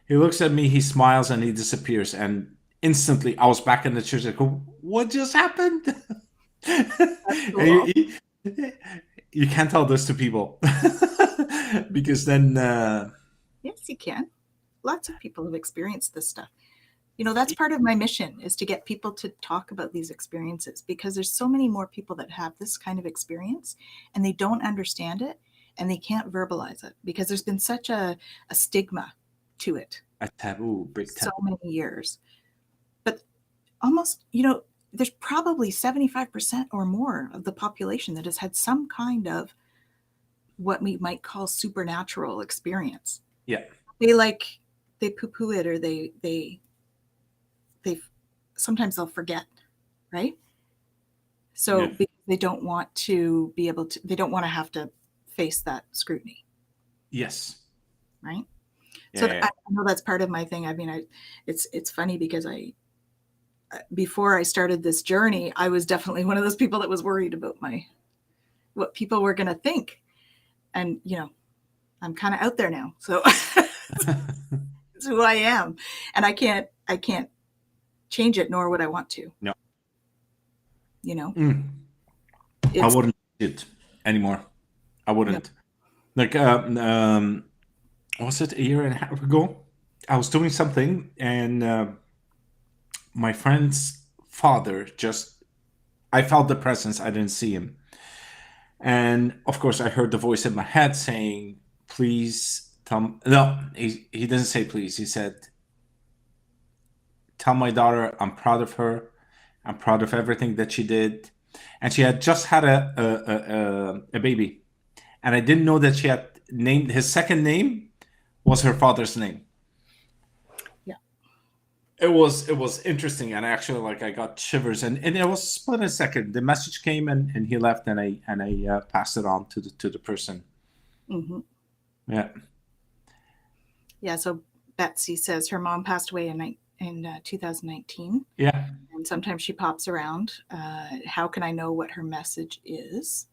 He looks at me, he smiles, and he disappears. And instantly, I was back in the church. I go, "What just happened?" That's And cool. you can't tell this to people because then, Yes, you can. Lots of people have experienced this stuff. You know, that's part of my mission, is to get people to talk about these experiences, because there's so many more people that have this kind of experience and they don't understand it and they can't verbalize it because there's been such a stigma to it a taboo, big so taboo. many years. But almost, you know, there's probably 75% or more of the population that has had some kind of what we might call supernatural experience. Yeah. They poo-poo it, or they sometimes they'll forget, right? So Yeah. because they don't want to be able to, they don't want to have to face that scrutiny, Yes. right? So Yeah. I know that's part of my thing. I mean, it's funny because before I started this journey, I was definitely one of those people that was worried about what people were going to think. And, you know, I'm kind of out there now. So it's who I am. And I can't change it, nor would I want to. No. You know, I wouldn't do it anymore. I wouldn't. No. Like, was it a year and a half ago? I was doing something, and my friend's father I felt the presence. I didn't see him. And of course, I heard the voice in my head saying, "Please tell." No, he didn't say please. He said, "Tell my daughter I'm proud of her. I'm proud of everything that she did." And she had just had a baby. And I didn't know that she had named his second name was her father's name. Yeah. It was interesting, and actually, like, I got shivers, and it was split a second. The message came, and he left, and I passed it on to the person. Mm-hmm. Yeah. Yeah. So Betsy says her mom passed away in 2019. Yeah. And sometimes she pops around. How can I know what her message is?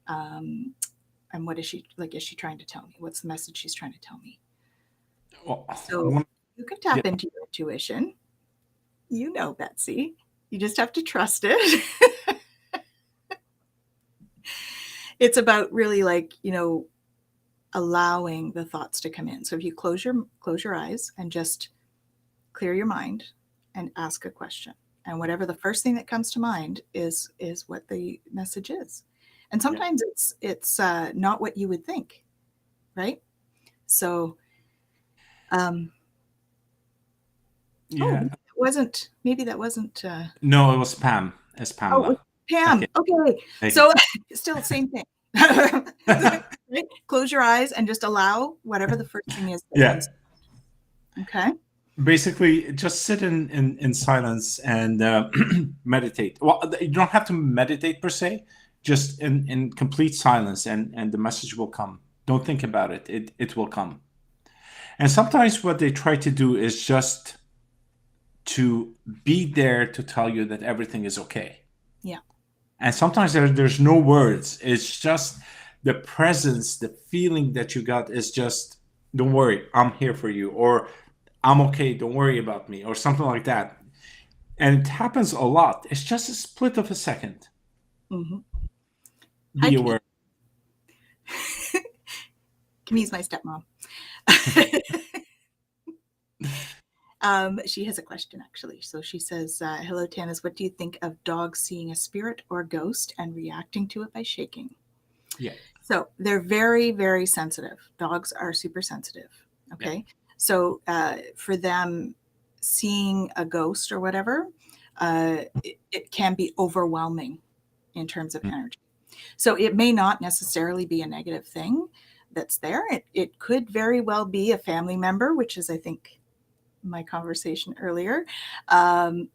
And what is she like? Is she trying to tell me? What's the message she's trying to tell me? Well, So you can tap yeah. into your intuition. You know, Betsy. You just have to trust it. It's about really, like, you know, allowing the thoughts to come in. So if you close your eyes and just clear your mind and ask a question, and whatever the first thing that comes to mind is what the message is. And sometimes it's not what you would think, right? So Yeah. maybe that wasn't No, it was Pam. It's it Pamela. was Pam. Okay. Hey. So still same thing. Right? Close your eyes and just allow whatever the first thing is that Yeah. comes. Okay. Basically, just sit in silence and meditate. Well, you don't have to meditate per se, just in complete silence, and the message will come. Don't think about it. It will come. And sometimes what they try to do is just to be there to tell you that everything is okay. Yeah. And sometimes there's no words. It's just the presence, the feeling that you got is just, "Don't worry, I'm here for you," or "I'm okay, don't worry about me," or something like that. And it happens a lot. It's just a split of a second. Mm-hmm. Be aware. Camille's my stepmom. She has a question, actually. So she says, hello, Tanis. What do you think of dogs seeing a spirit or ghost and reacting to it by shaking? Yeah. So they're very, very sensitive. Dogs are super sensitive. Okay. Yeah. So for them, seeing a ghost or whatever, it can be overwhelming in terms of energy. So it may not necessarily be a negative thing that's there. It could very well be a family member, which is, I think, my conversation earlier. And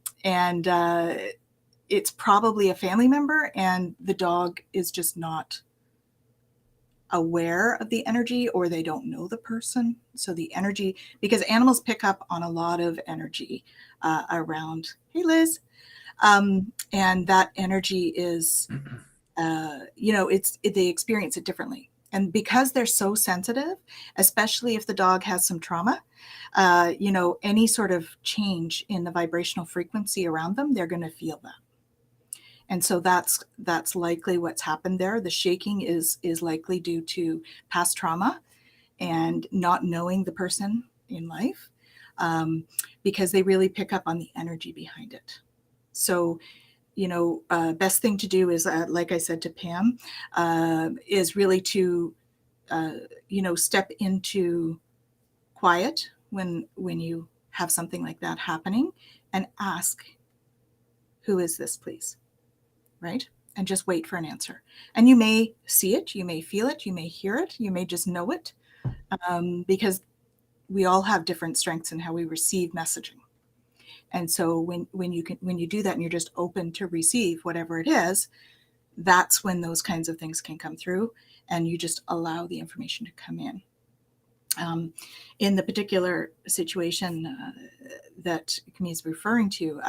it's probably a family member, and the dog is just not aware of the energy or they don't know the person. So the energy, because animals pick up on a lot of energy around, hey Liz, and that energy is, they experience it differently. And because they're so sensitive, especially if the dog has some trauma, any sort of change in the vibrational frequency around them, they're going to feel that. And so that's likely what's happened there. The shaking is likely due to past trauma and not knowing the person in life, because they really pick up on the energy behind it. So, best thing to do is, like I said to Pam, is really to, step into quiet when you have something like that happening and ask, who is this, please? Right? And just wait for an answer. And you may see it, you may feel it, you may hear it, you may just know it, because we all have different strengths in how we receive messaging. And so when you do that and you're just open to receive whatever it is, that's when those kinds of things can come through, and you just allow the information to come in. In the particular situation that Camille is referring to,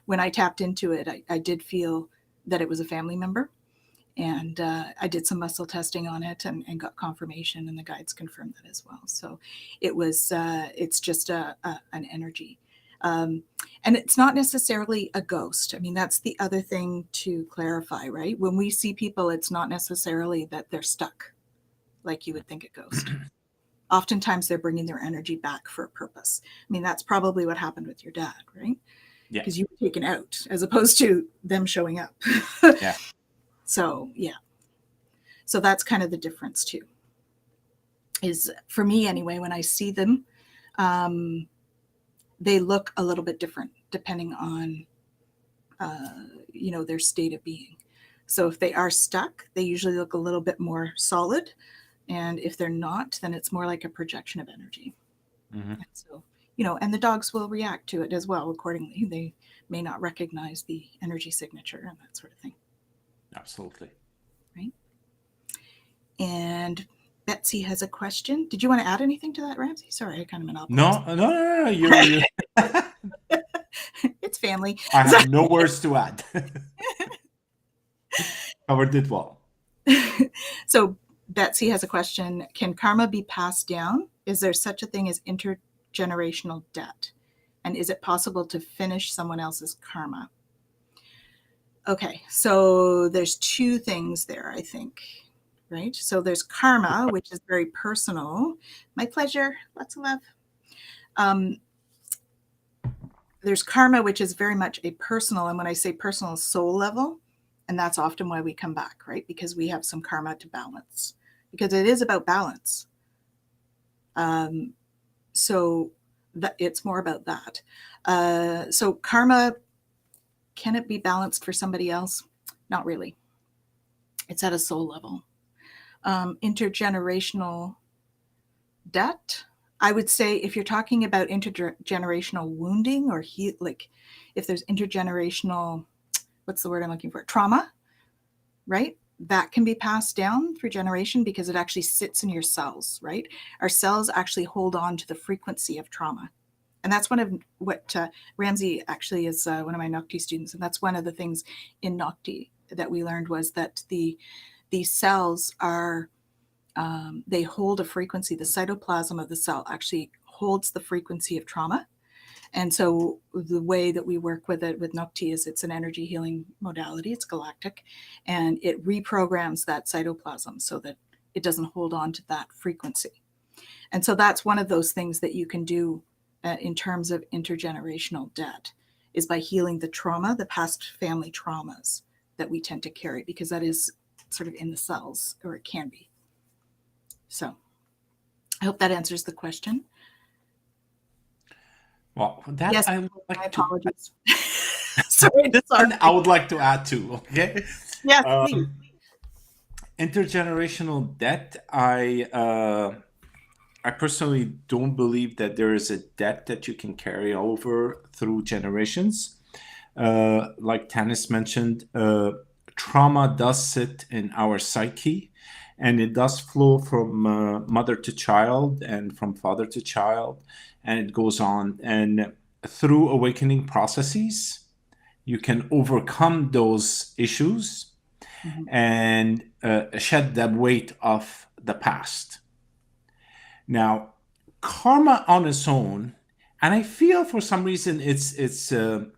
when I tapped into it, I did feel that it was a family member, and I did some muscle testing on it and got confirmation, and the guides confirmed that as well. So it's just an energy. And it's not necessarily a ghost. I mean, that's the other thing to clarify, right? When we see people, it's not necessarily that they're stuck like you would think a ghost. Oftentimes they're bringing their energy back for a purpose. I mean, that's probably what happened with your dad, right? Yeah. Because you were taken out as opposed to them showing up. Yeah. So, yeah. So that's kind of the difference too. Is, for me anyway, when I see them, they look a little bit different depending on, their state of being. So if they are stuck, they usually look a little bit more solid. And if they're not, then it's more like a projection of energy. Mm-hmm. And so, and the dogs will react to it as well accordingly. They may not recognize the energy signature and that sort of thing. Absolutely. Right. And Betsy has a question. Did you want to add anything to that, Ramsey? Sorry, I kind of monopolized. No. You're It's family. I have no words to add. Covered it well. So Betsy has a question. Can karma be passed down? Is there such a thing as intergenerational debt? And is it possible to finish someone else's karma? Okay, so there's two things there, I think, right? So there's karma, which is very personal. My pleasure. Lots of love. There's karma, which is very much a personal, and when I say personal, soul level, and that's often why we come back, right? Because we have some karma to balance, because it is about balance. So that it's more about that. So karma, can it be balanced for somebody else? Not really. It's at a soul level. Intergenerational debt, I would say, if you're talking about intergenerational wounding or like if there's intergenerational, what's the word I'm looking for? Trauma, right? That can be passed down through generation because it actually sits in your cells, right? Our cells actually hold on to the frequency of trauma. And that's one of what Ramsey actually is one of my Nocti students. And that's one of the things in Nocti that we learned was that the cells are, they hold a frequency. The cytoplasm of the cell actually holds the frequency of trauma. And so the way that we work with it with Nocti is it's an energy healing modality. It's galactic, and it reprograms that cytoplasm so that it doesn't hold on to that frequency. And so that's one of those things that you can do in terms of intergenerational debt, is by healing the trauma, the past family traumas that we tend to carry, because that is sort of in the cells, or it can be. So I hope that answers the question. Well, that yes, I would like my apologies. Sorry, I would like to add too. Okay. Yes, please. Intergenerational debt. I personally don't believe that there is a debt that you can carry over through generations. Like Tanis mentioned, trauma does sit in our psyche, and it does flow from mother to child and from father to child, and it goes on. And through awakening processes, you can overcome those issues Mhm. and shed the weight of the past. Now, karma on its own, and I feel for some reason it's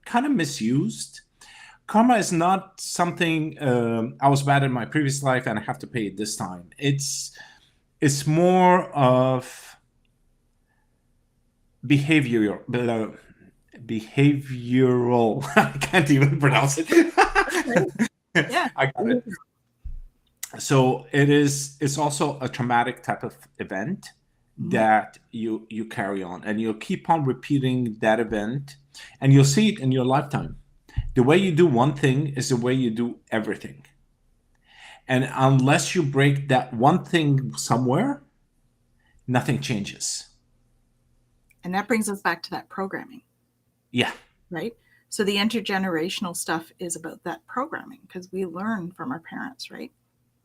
kind of misused. Karma is not something I was bad in my previous life and I have to pay it this time. It's more of behavior behavioral. I can't even pronounce it. Right. Yeah. I got it. So it's also a traumatic type of event Mhm. that you carry on, and you'll keep on repeating that event, and you'll see it in your lifetime. The way you do one thing is the way you do everything, and unless you break that one thing somewhere, nothing changes. And that brings us back to that programming, Yeah, right? So the intergenerational stuff is about that programming because we learn from our parents, right?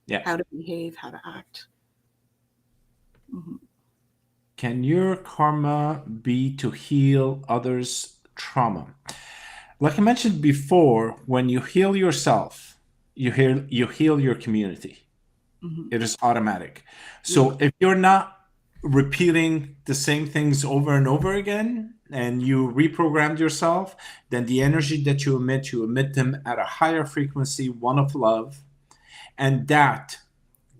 yeah. How to behave, how to act. Mhm. Can your karma be to heal others' trauma? Like I mentioned before, when you heal yourself, you heal your community. Mhm. It is automatic. Yep. So if you're not repeating the same things over and over again and you reprogrammed yourself, then the energy that you emit them at a higher frequency, one of love, and that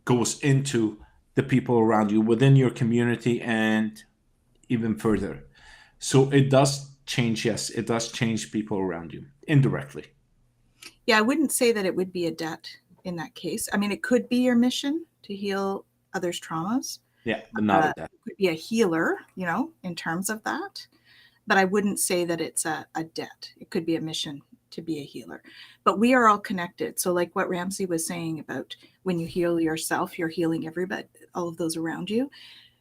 goes into the people around you within your community and even further. So it does change, yes, it does change people around you indirectly. Yeah, I wouldn't say that it would be a debt in that case. I mean, it could be your mission to heal others' traumas. Yeah, but not a death. It could be a healer, in terms of that. But I wouldn't say that it's a debt. It could be a mission to be a healer. But we are all connected. So, like what Ramsey was saying about when you heal yourself, you're healing everybody, all of those around you.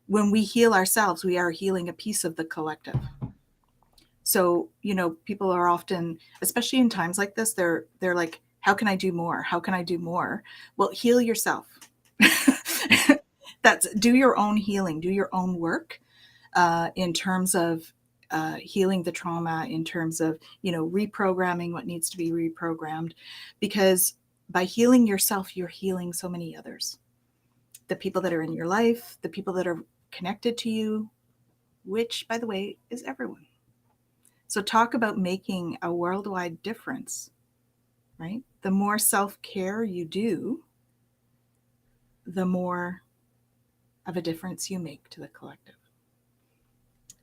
When we heal ourselves, we are healing a piece of the collective. So, people are often, especially in times like this, they're like, how can I do more? How can I do more? Well, heal yourself. Do your own healing, do your own work in terms of healing the trauma, in terms of, reprogramming what needs to be reprogrammed, because by healing yourself, you're healing so many others. The people that are in your life, the people that are connected to you, which, by the way, is everyone. So talk about making a worldwide difference, right? The more self-care you do, the more of a difference you make to the collective,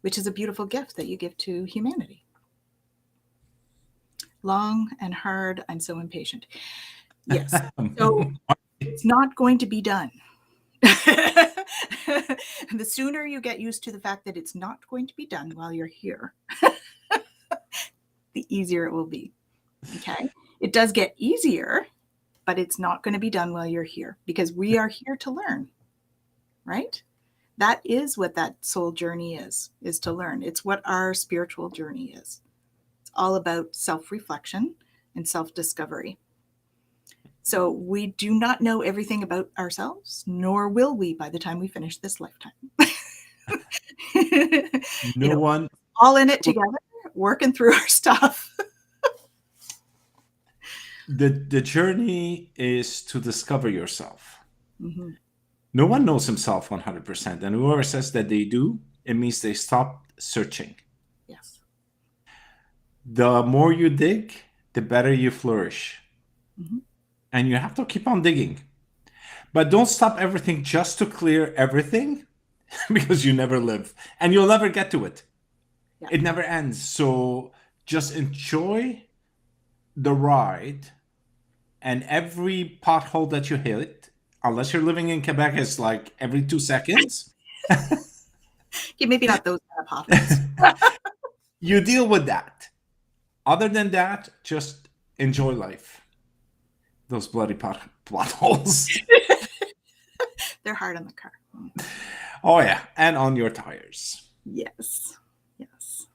which is a beautiful gift that you give to humanity. Long and hard, I'm so impatient. Yes. So it's not going to be done. The sooner you get used to the fact that it's not going to be done while you're here, the easier it will be. Okay. It does get easier, but it's not going to be done while you're here because we are here to learn, right? That is what that soul journey is to learn. It's what our spiritual journey is. It's all about self-reflection and self-discovery. So we do not know everything about ourselves, nor will we by the time we finish this lifetime. No one. All in it together, working through our stuff. The journey is to discover yourself. Mm-hmm. No one knows himself 100%, and whoever says that they do, it means they stopped searching. Yes. The more you dig, the better you flourish. Mm-hmm. And you have to keep on digging. But don't stop everything just to clear everything because you never live and you'll never get to it. Yeah. It never ends. So just enjoy the ride, and every pothole that you hit, unless you're living in Quebec, is like every 2 seconds. Okay, maybe not those kind of potholes. You deal with that. Other than that, just enjoy life. Those bloody potholes. They're hard on the car. Oh yeah, and on your tires. Yes. Yes.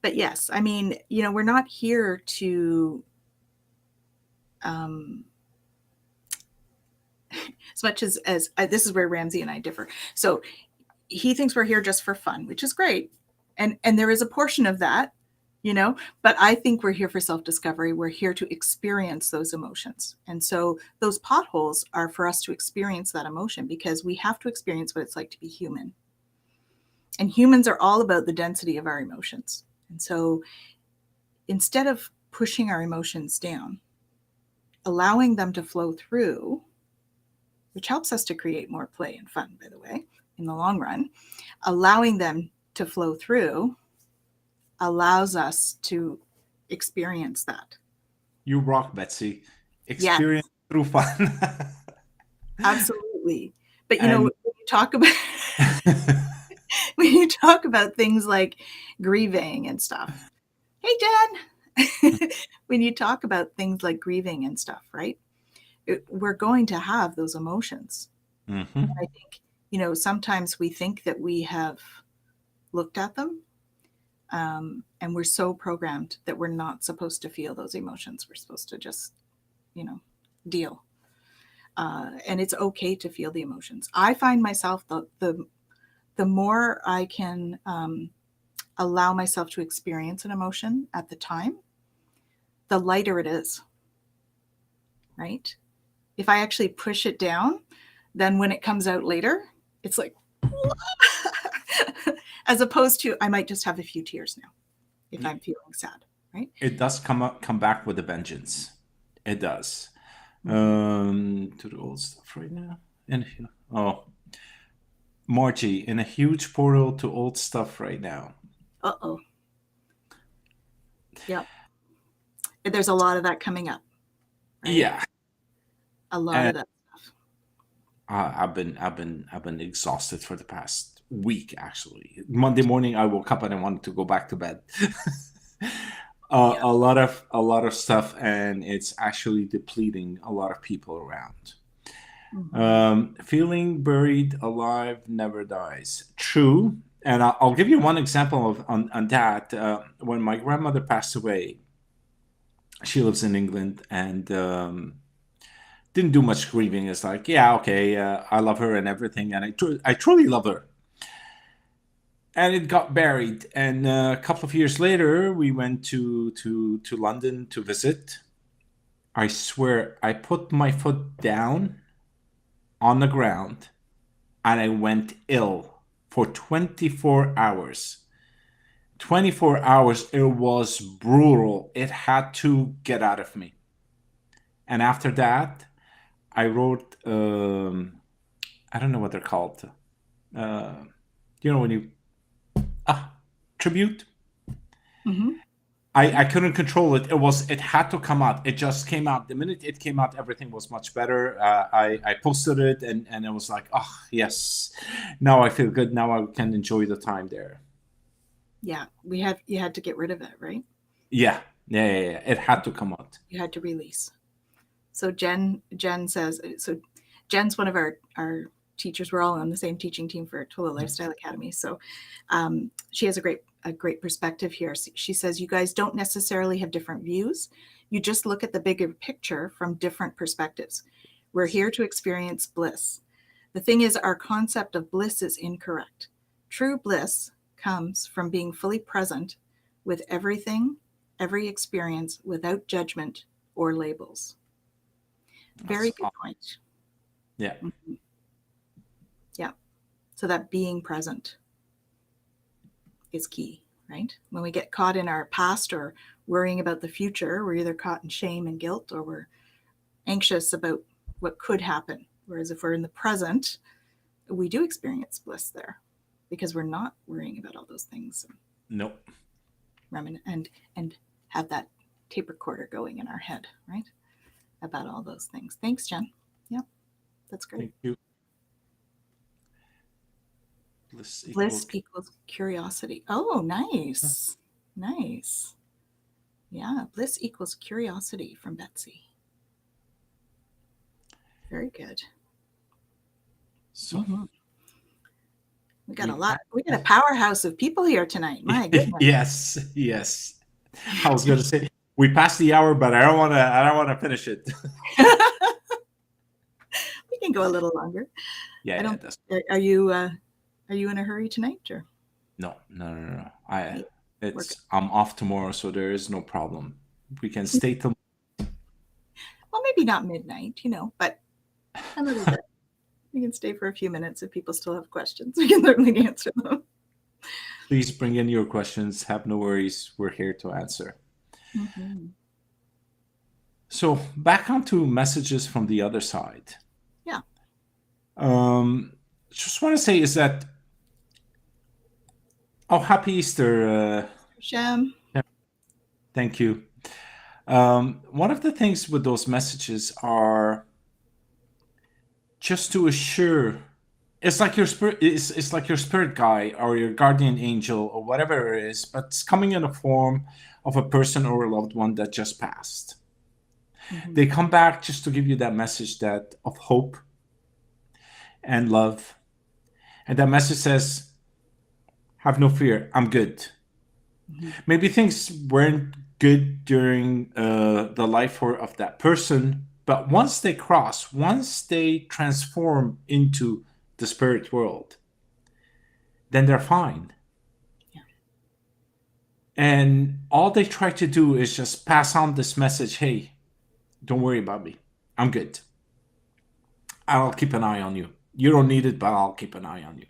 But yes, I mean, we're not here to as much as this is where Ramsey and I differ. So he thinks we're here just for fun, which is great. And there is a portion of that, but I think we're here for self-discovery. We're here to experience those emotions. And so those potholes are for us to experience that emotion, because we have to experience what it's like to be human. And humans are all about the density of our emotions. And so instead of pushing our emotions down, allowing them to flow through, which helps us to create more play and fun, by the way, in the long run, allowing them to flow through allows us to experience that. You rock, Betsy. Experience through fun. Absolutely. But when you talk about when you talk about things like grieving and stuff, hey Jen, when you talk about things like grieving and stuff, right? We're going to have those emotions. Mm-hmm. I think, sometimes we think that we have looked at them, and we're so programmed that we're not supposed to feel those emotions. We're supposed to just, deal. And it's okay to feel the emotions. I find myself, the more I can allow myself to experience an emotion at the time, the lighter it is, right? If I actually push it down, then when it comes out later, it's like, as opposed to, I might just have a few tears now if I'm feeling sad, right? It does come back with a vengeance. It does. To the old stuff right now. Margie, in a huge portal to old stuff right now. Uh-oh. Yep. There's a lot of that coming up. Right? Yeah. A lot of that stuff. I've been exhausted for the past week, actually. Monday morning I woke up and I wanted to go back to bed. A lot of stuff, and it's actually depleting a lot of people around. Mm-hmm. Feeling buried alive never dies. True. And I'll give you one example on that. When my grandmother passed away, she lives in England, and didn't do much grieving. It's like, yeah, okay, I love her and everything, and I truly love her. And it got buried. And a couple of years later, we went to London to visit. I swear, I put my foot down on the ground and I went ill for 24 hours. 24 hours, it was brutal. It had to get out of me. And after that, I wrote, I don't know what they're called. When you, tribute. Mm-hmm. I couldn't control it. It had to come out. It just came out. The minute it came out, everything was much better. I posted it, and it was like, oh yes, now I feel good. Now I can enjoy the time there. Yeah, you had to get rid of it, right? Yeah. It had to come out. You had to release. So Jen says, so Jen's one of our teachers. We're all on the same teaching team for Tola Lifestyle Academy. So she has a great perspective here. She says, you guys don't necessarily have different views. You just look at the bigger picture from different perspectives. We're here to experience bliss. The thing is, our concept of bliss is incorrect. True bliss comes from being fully present with everything, every experience, without judgment or labels. Very good point. Yeah. Mm-hmm. Yeah. So that being present is key, right? When we get caught in our past or worrying about the future, we're either caught in shame and guilt, or we're anxious about what could happen. Whereas if we're in the present, we do experience bliss there, because we're not worrying about all those things. Nope. And have that tape recorder going in our head, right? About all those things. Thanks, Jen. Yeah, that's great. Thank you. Bliss equals curiosity. Oh, nice. Nice. Yeah, bliss equals curiosity from Betsy. Very good. So we got a powerhouse of people here tonight. My goodness. Yes. I was going to say we passed the hour, but I don't want to finish it. We can go a little longer. Yeah, I yeah, don't. that's Are you in a hurry tonight, or no, no, no, no. yeah, work? I'm off tomorrow, so there is no problem. We can stay till. Well, maybe not midnight, but a little bit. We can stay for a few minutes if people still have questions. We can certainly answer them. Please bring in your questions. Have no worries. We're here to answer. Mm-hmm. So back onto messages from the other side. Yeah. Just want to say is that happy Easter. Shem. Thank you. One of the things with those messages are just to assure. It's like your spirit. It's like your spirit guide or your guardian angel or whatever it is, but it's coming in the form of a person or a loved one that just passed. Mm-hmm. They come back just to give you that message that of hope and love, and that message says, "Have no fear. I'm good." Mm-hmm. Maybe things weren't good during the life of that person, but once they transform into the spirit world, then they're fine. Yeah. And all they try to do is just pass on this message: hey, don't worry about me. I'm good. I'll keep an eye on you. You don't need it, but I'll keep an eye on you.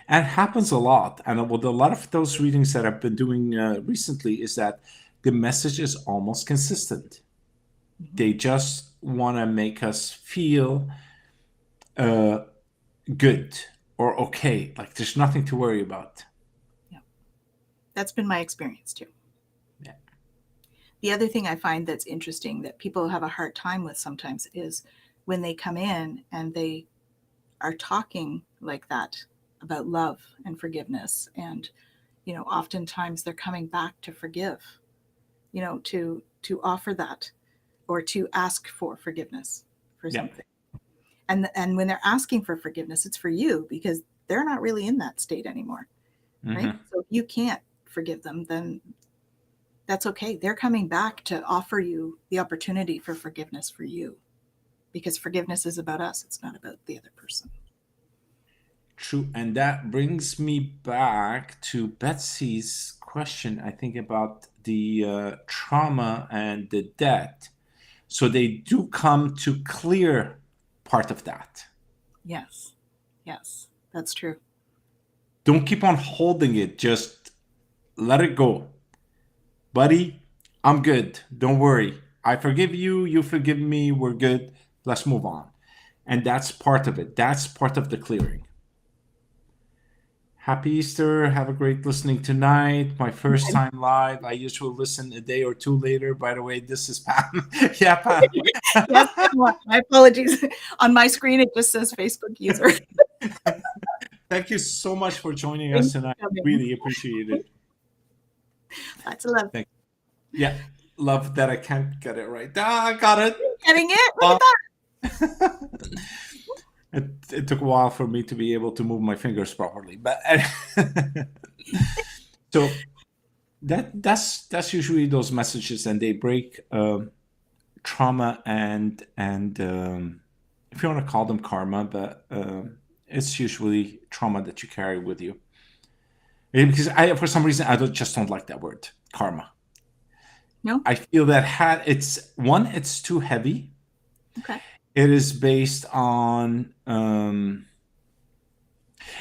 And it happens a lot. And with a lot of those readings that I've been doing recently is that the message is almost consistent. Mm-hmm. They just want to make us feel good or okay. Like there's nothing to worry about. Yeah. That's been my experience too. Yeah. The other thing I find that's interesting that people have a hard time with sometimes is when they come in and they are talking like that about love and forgiveness. And, oftentimes they're coming back to forgive, to offer that or to ask for forgiveness for something. And when they're asking for forgiveness, it's for you because they're not really in that state anymore. Mm-hmm. Right? So if you can't forgive them, then that's okay. They're coming back to offer you the opportunity for forgiveness for you because forgiveness is about us. It's not about the other person. True. And that brings me back to Betsy's question, I think, about the trauma and the debt. So they do come to clear part of that. Yes. Yes, that's true. Don't keep on holding it. Just let it go. Buddy, I'm good. Don't worry. I forgive you. You forgive me. We're good. Let's move on. And that's part of it. That's part of the clearing. Happy Easter. Have a great listening tonight. My first time live. I usually listen a day or two later. By the way, this is Pam. Yeah, Pam. Yes, my apologies. On my screen, it just says Facebook user. Thank you so much for joining us tonight. Really appreciate it. Lots of love. Thank you. Yeah, love that I can't get it right. I got it. Getting it? Look at that. It took a while for me to be able to move my fingers properly, but so that's usually those messages, and they break trauma and if you want to call them karma, but it's usually trauma that you carry with you. Because for some reason I just don't like that word, karma. No, I feel that it's too heavy. Okay. It is based on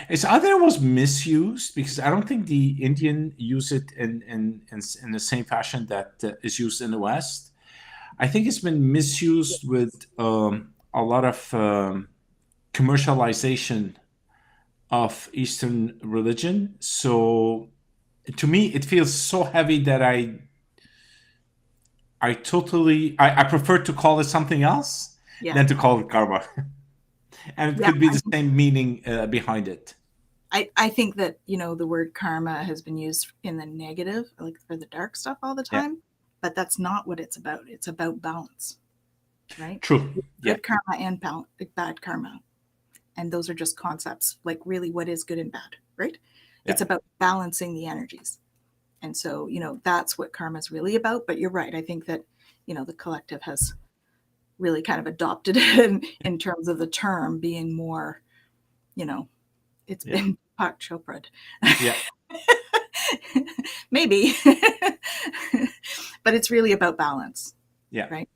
it's either it was misused because I don't think the Indian use it in the same fashion that is used in the West. I think it's been misused with a lot of commercialization of Eastern religion. So to me, it feels so heavy that I prefer to call it something else than to call it karma. And it could be the same meaning behind it. I think that, the word karma has been used in the negative, like for the dark stuff all the time, but that's not what it's about. It's about balance, right? True. Good karma and bad karma. And those are just concepts, like really what is good and bad, right? Yeah. It's about balancing the energies. And so, that's what karma is really about. But you're right. I think that, the collective has really kind of adopted it in terms of the term being more, it's been Deepak Chopra. Yeah. Maybe. But it's really about balance. Yeah. Right.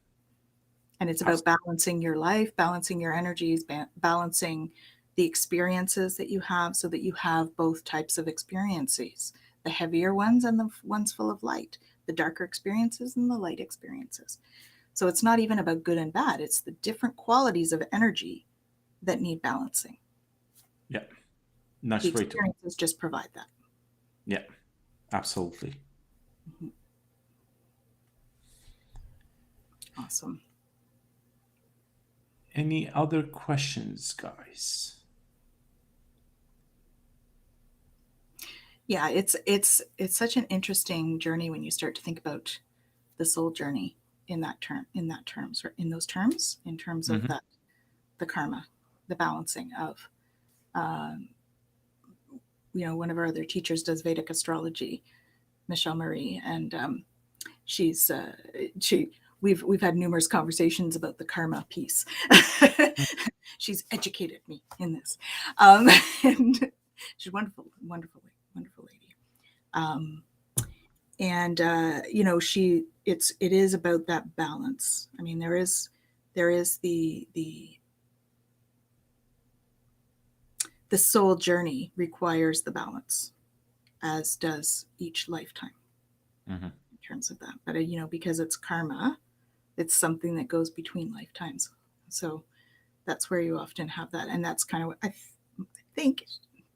And it's about balancing your life, balancing your energies, balancing the experiences that you have so that you have both types of experiences, the heavier ones and the ones full of light, the darker experiences and the light experiences. So it's not even about good and bad. It's the different qualities of energy that need balancing. Yeah. Nice The way to. experiences just provide that. Yeah, absolutely. Mm-hmm. Awesome. Any other questions, guys? Yeah, it's such an interesting journey when you start to think about the soul journey in those terms, in terms of that, the karma, the balancing of, one of our other teachers does Vedic astrology, Michelle Marie, and we've had numerous conversations about the karma piece. She's educated me in this, and she's wonderful, wonderful, wonderful lady. And it is about that balance. I mean, there is the soul journey requires the balance, as does each lifetime. In terms of that, but because it's karma, it's something that goes between lifetimes. So that's where you often have that, and that's kind of what I think.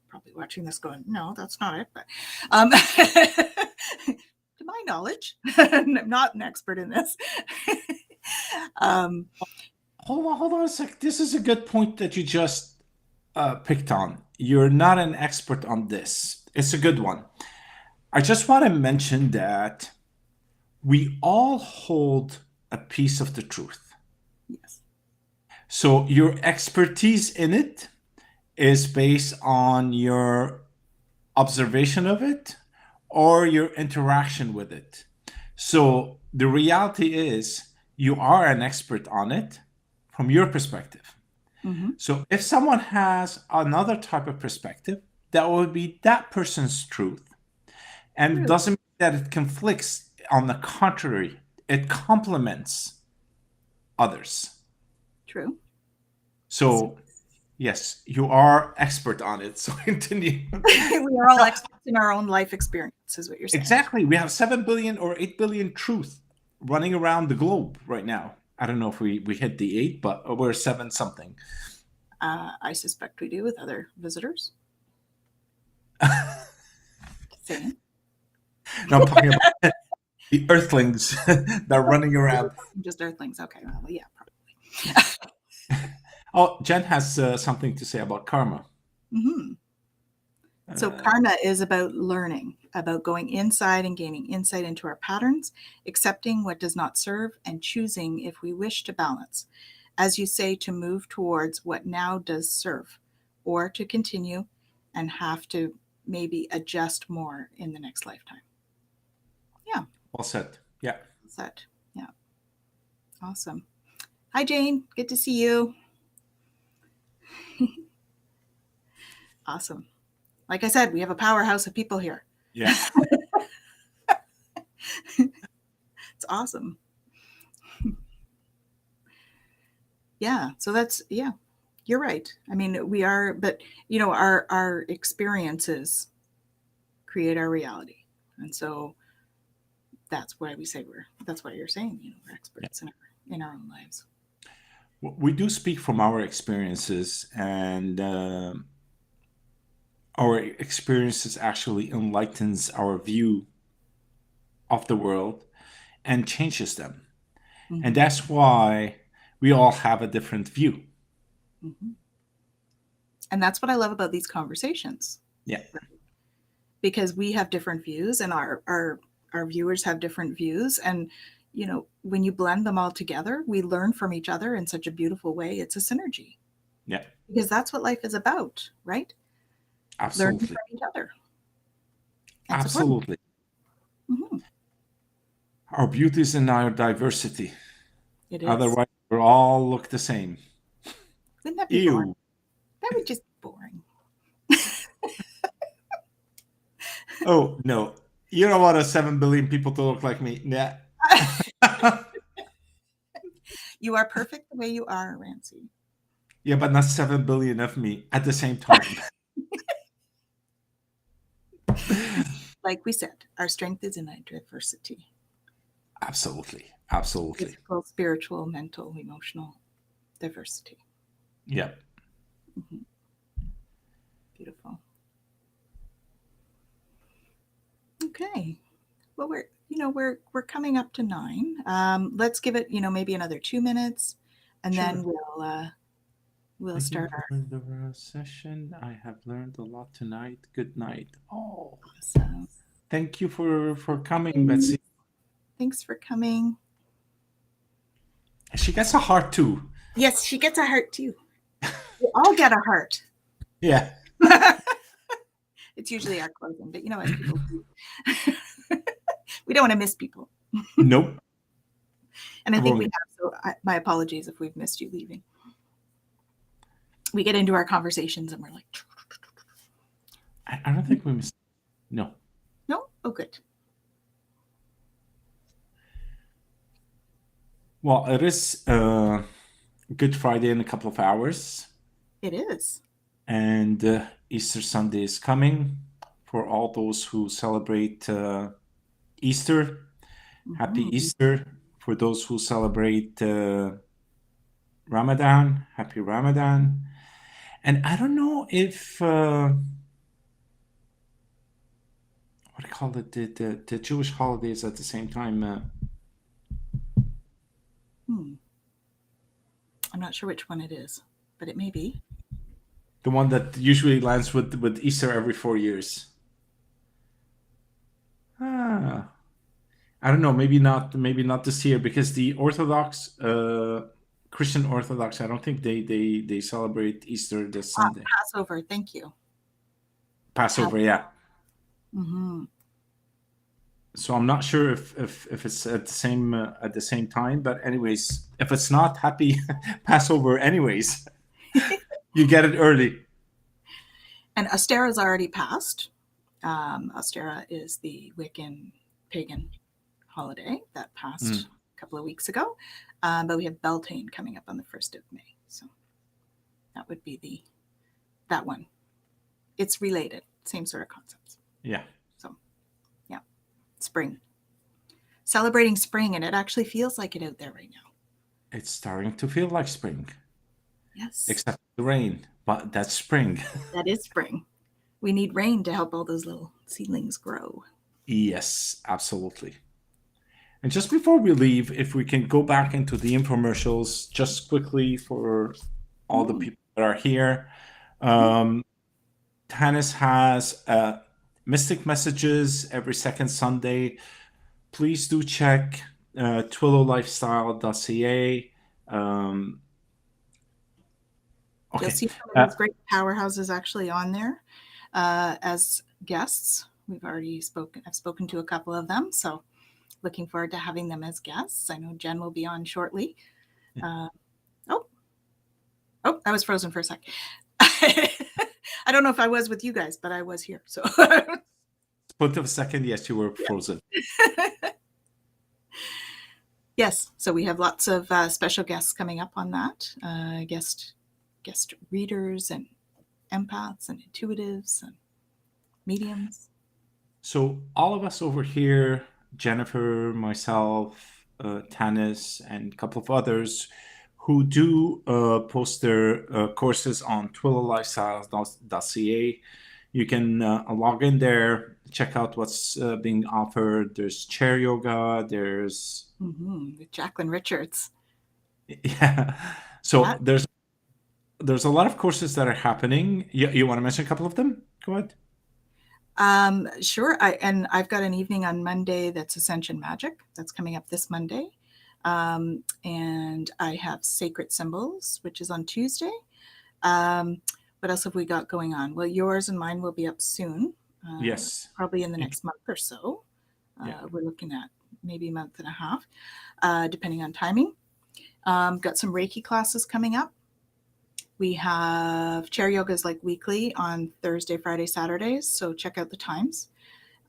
Probably watching this going, no, that's not it. But to my knowledge, I'm not an expert in this. Hold on a sec. This is a good point that you just picked on. You're not an expert on this. It's a good one. I just want to mention that we all hold a piece of the truth. Yes. So your expertise in it is based on your observation of it or your interaction with it. So the reality is you are an expert on it from your perspective. So if someone has another type of perspective, that would be that person's truth. And it doesn't mean that it conflicts. On the contrary, it complements others. True. So, yes, you are expert on it. So continue. We are all experts in our own life experience, is what you're saying. Exactly. We have 7 billion or 8 billion truth running around the globe right now. I don't know if we hit the 8, but we're 7 something. I suspect we do with other visitors. Saying. No, I'm talking about the earthlings that are running around. Just earthlings. Okay. Well, yeah, probably. Oh, Jen has something to say about karma. So karma is about learning, about going inside and gaining insight into our patterns, accepting what does not serve, and choosing if we wish to balance. As you say, to move towards what now does serve, or to continue and have to maybe adjust more in the next lifetime. Yeah. Well said. Yeah. Well said. Yeah. Awesome. Hi, Jane. Good to see you. Awesome. Like I said, we have a powerhouse of people here. Yeah. It's awesome. Yeah. So that's, yeah, you're right. I mean, we are, but our experiences create our reality. And so that's why we say that's why you're saying, we're experts in our own lives. We do speak from our experiences, and our experiences actually enlightens our view of the world and changes them. And that's why we all have a different view. And that's what I love about these conversations. Yeah. Because we have different views, and our viewers have different views. And, when you blend them all together, we learn from each other in such a beautiful way. It's a synergy. Yeah. Because that's what life is about, right? Absolutely. Learning from each other. Absolutely. Our beauty is in our diversity. It is. Otherwise, We all look the same. Wouldn't that be boring? Ew. That would just be boring. Oh no. You don't want 7 billion people to look like me. Yeah. You are perfect the way you are, Rancy. Yeah, but not 7 billion of me at the same time. Like we said, our strength is in our diversity. Absolutely. Absolutely. Physical, spiritual, mental, emotional diversity. Yeah. Mhm. Beautiful. Okay. Well, we're coming up to 9. Let's give it maybe another 2 minutes, and then Sure. we'll Thank you start for our the session. I have learned a lot tonight. Good night. Oh, awesome. thank you for coming, Betsy. Thanks for coming. She gets a heart too. Yes, she gets a heart too. We all get a heart. Yeah. It's usually our closing, but as people do. We don't want to miss people. Nope. And I think we Wrong. have, so my apologies if we've missed you leaving. We get into our conversations and we're like, I don't think we missed. No. no? Oh, good. Well, it is Good Friday in a couple of hours, It is. and Easter Sunday is coming. For all those who celebrate Easter, Happy Mhm. Easter. For those who celebrate Ramadan, Happy Ramadan. And I don't know if what do you call it, the Jewish holidays at the same time. Hmm. I'm not sure which one it is, but it may be. The one that usually lands with Easter every 4 years. Ah, I don't know. Maybe not. Maybe not this year because the Orthodox, Christian Orthodox, I don't think they celebrate Easter this Sunday. Passover. Thank you. Passover, yeah. Mm-hmm. So I'm not sure if it's at the same time. But anyways, if it's not, happy Passover. Anyways, you get it early. And Ostera's already passed. Ostera is the Wiccan pagan holiday that passed Mm. a couple of weeks ago. But we have Beltane coming up on the 1st of May. So that would be that one. It's related, same sort of concepts. Yeah. So, yeah, spring. Celebrating spring, and it actually feels like it out there right now. It's starting to feel like spring, Yes. except the rain, but that's spring. That is spring. We need rain to help all those little seedlings grow. Yes, absolutely. And just before we leave, if we can go back into the infomercials just quickly for all the people that are here. Tanis has Mystic Messages every second Sunday. Please do check twillowlifestyle.ca. You'll Okay. see some of these great powerhouses actually on there as guests. I've spoken to a couple of them, so looking forward to having them as guests. I know Jen will be on shortly. I was frozen for a sec. I don't know if I was with you guys, but I was here. So Split of a second, yes, you were frozen. Yes, so we have lots of special guests coming up on that. Guest readers and empaths and intuitives and mediums. So all of us over here, Jennifer, myself, Tanis, and a couple of others who do post their courses on twillowlifestyles.ca. You can log in there, check out what's being offered. There's chair yoga. There's With Jacqueline Richards. yeah. So there's a lot of courses that are happening. You want to mention a couple of them? Go ahead. Sure. I've got an evening on Monday that's Ascension Magic. That's coming up this Monday. And I have Sacred Symbols, which is on Tuesday. What else have we got going on? Well, yours and mine will be up soon. Yes. Probably in the next month or so. Yeah. We're looking at maybe a month and a half, depending on timing. Got some Reiki classes coming up. We have chair yogas like weekly on Thursday, Friday, Saturdays. So check out the times.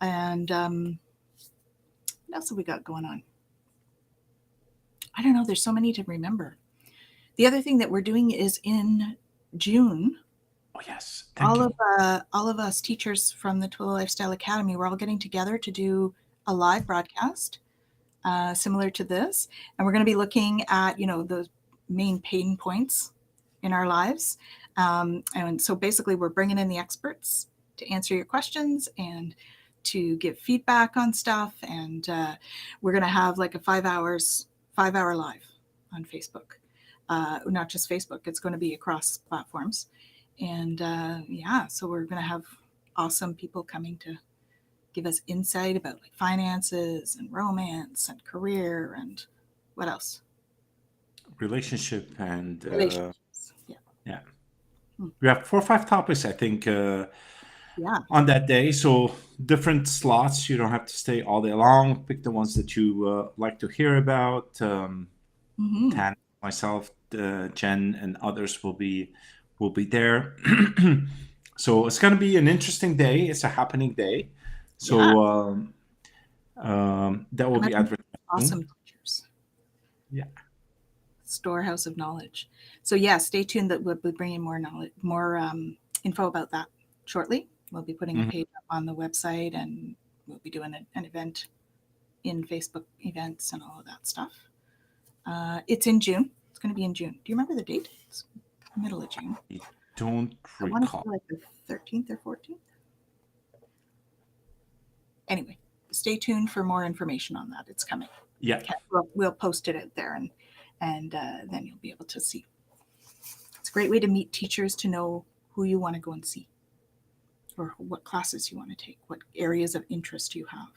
And what else have we got going on? I don't know. There's so many to remember. The other thing that we're doing is in June. Oh yes, thank you. All of us teachers from the Twillo Lifestyle Academy, we're all getting together to do a live broadcast similar to this, and we're going to be looking at the main pain points in our lives, and so basically we're bringing in the experts to answer your questions and to give feedback on stuff, and we're going to have like a 5 hour live on Facebook. Not just Facebook, it's going to be across platforms. And so we're going to have awesome people coming to give us insight about like finances and romance and career and what else? Relationship and Relationships. yeah. We have 4 or 5 topics, I think, Yeah. on that day. So different slots. You don't have to stay all day long. Pick the ones that you like to hear about. Tan, myself, Jen, and others will be there. So it's going to be an interesting day. It's a happening day. So that will be advertised. Awesome teachers. Yeah. Storehouse of knowledge. So yeah, stay tuned. That we'll be bringing more knowledge, more info about that shortly. We'll be putting a page up on the website, and we'll be doing an event in Facebook events and all of that stuff. It's in June. It's going to be in June. Do you remember the date? It's middle of June. I don't I want to recall. say like the 13th or 14th. Anyway, stay tuned for more information on that. It's coming. Yeah. Okay, we'll post it out there, and then you'll be able to see. It's a great way to meet teachers, to know who you want to go and see, or what classes you want to take, what areas of interest you have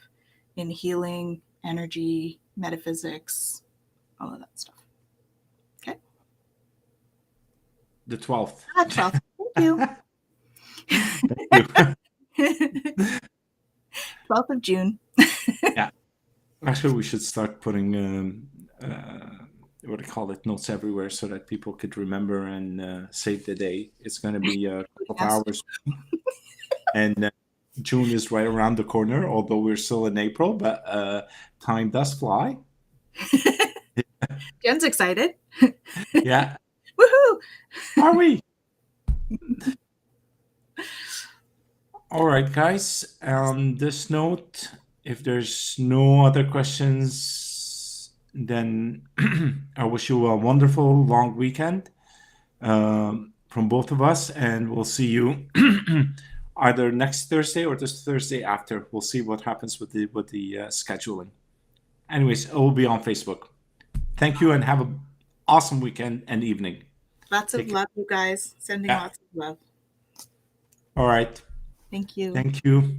in healing, energy, metaphysics, all of that stuff. Okay. The 12th. 12th. Thank you. 12th of June. Yeah. Actually, we should start putting what do you call it, notes everywhere, so that people could remember and save the day. It's going to be a couple of hours, and June is right around the corner. Although we're still in April, but time does fly. Jen's excited. Yeah. Woohoo! Are we? All right, guys. On this note, if there's no other questions, then I wish you a wonderful long weekend from both of us, and we'll see you either next Thursday or this Thursday after. We'll see what happens with the scheduling. Anyways, it will be on Facebook. Thank you, and have an awesome weekend and evening. Lots of love, you guys. Sending lots of love. All right. Thank you. Thank you.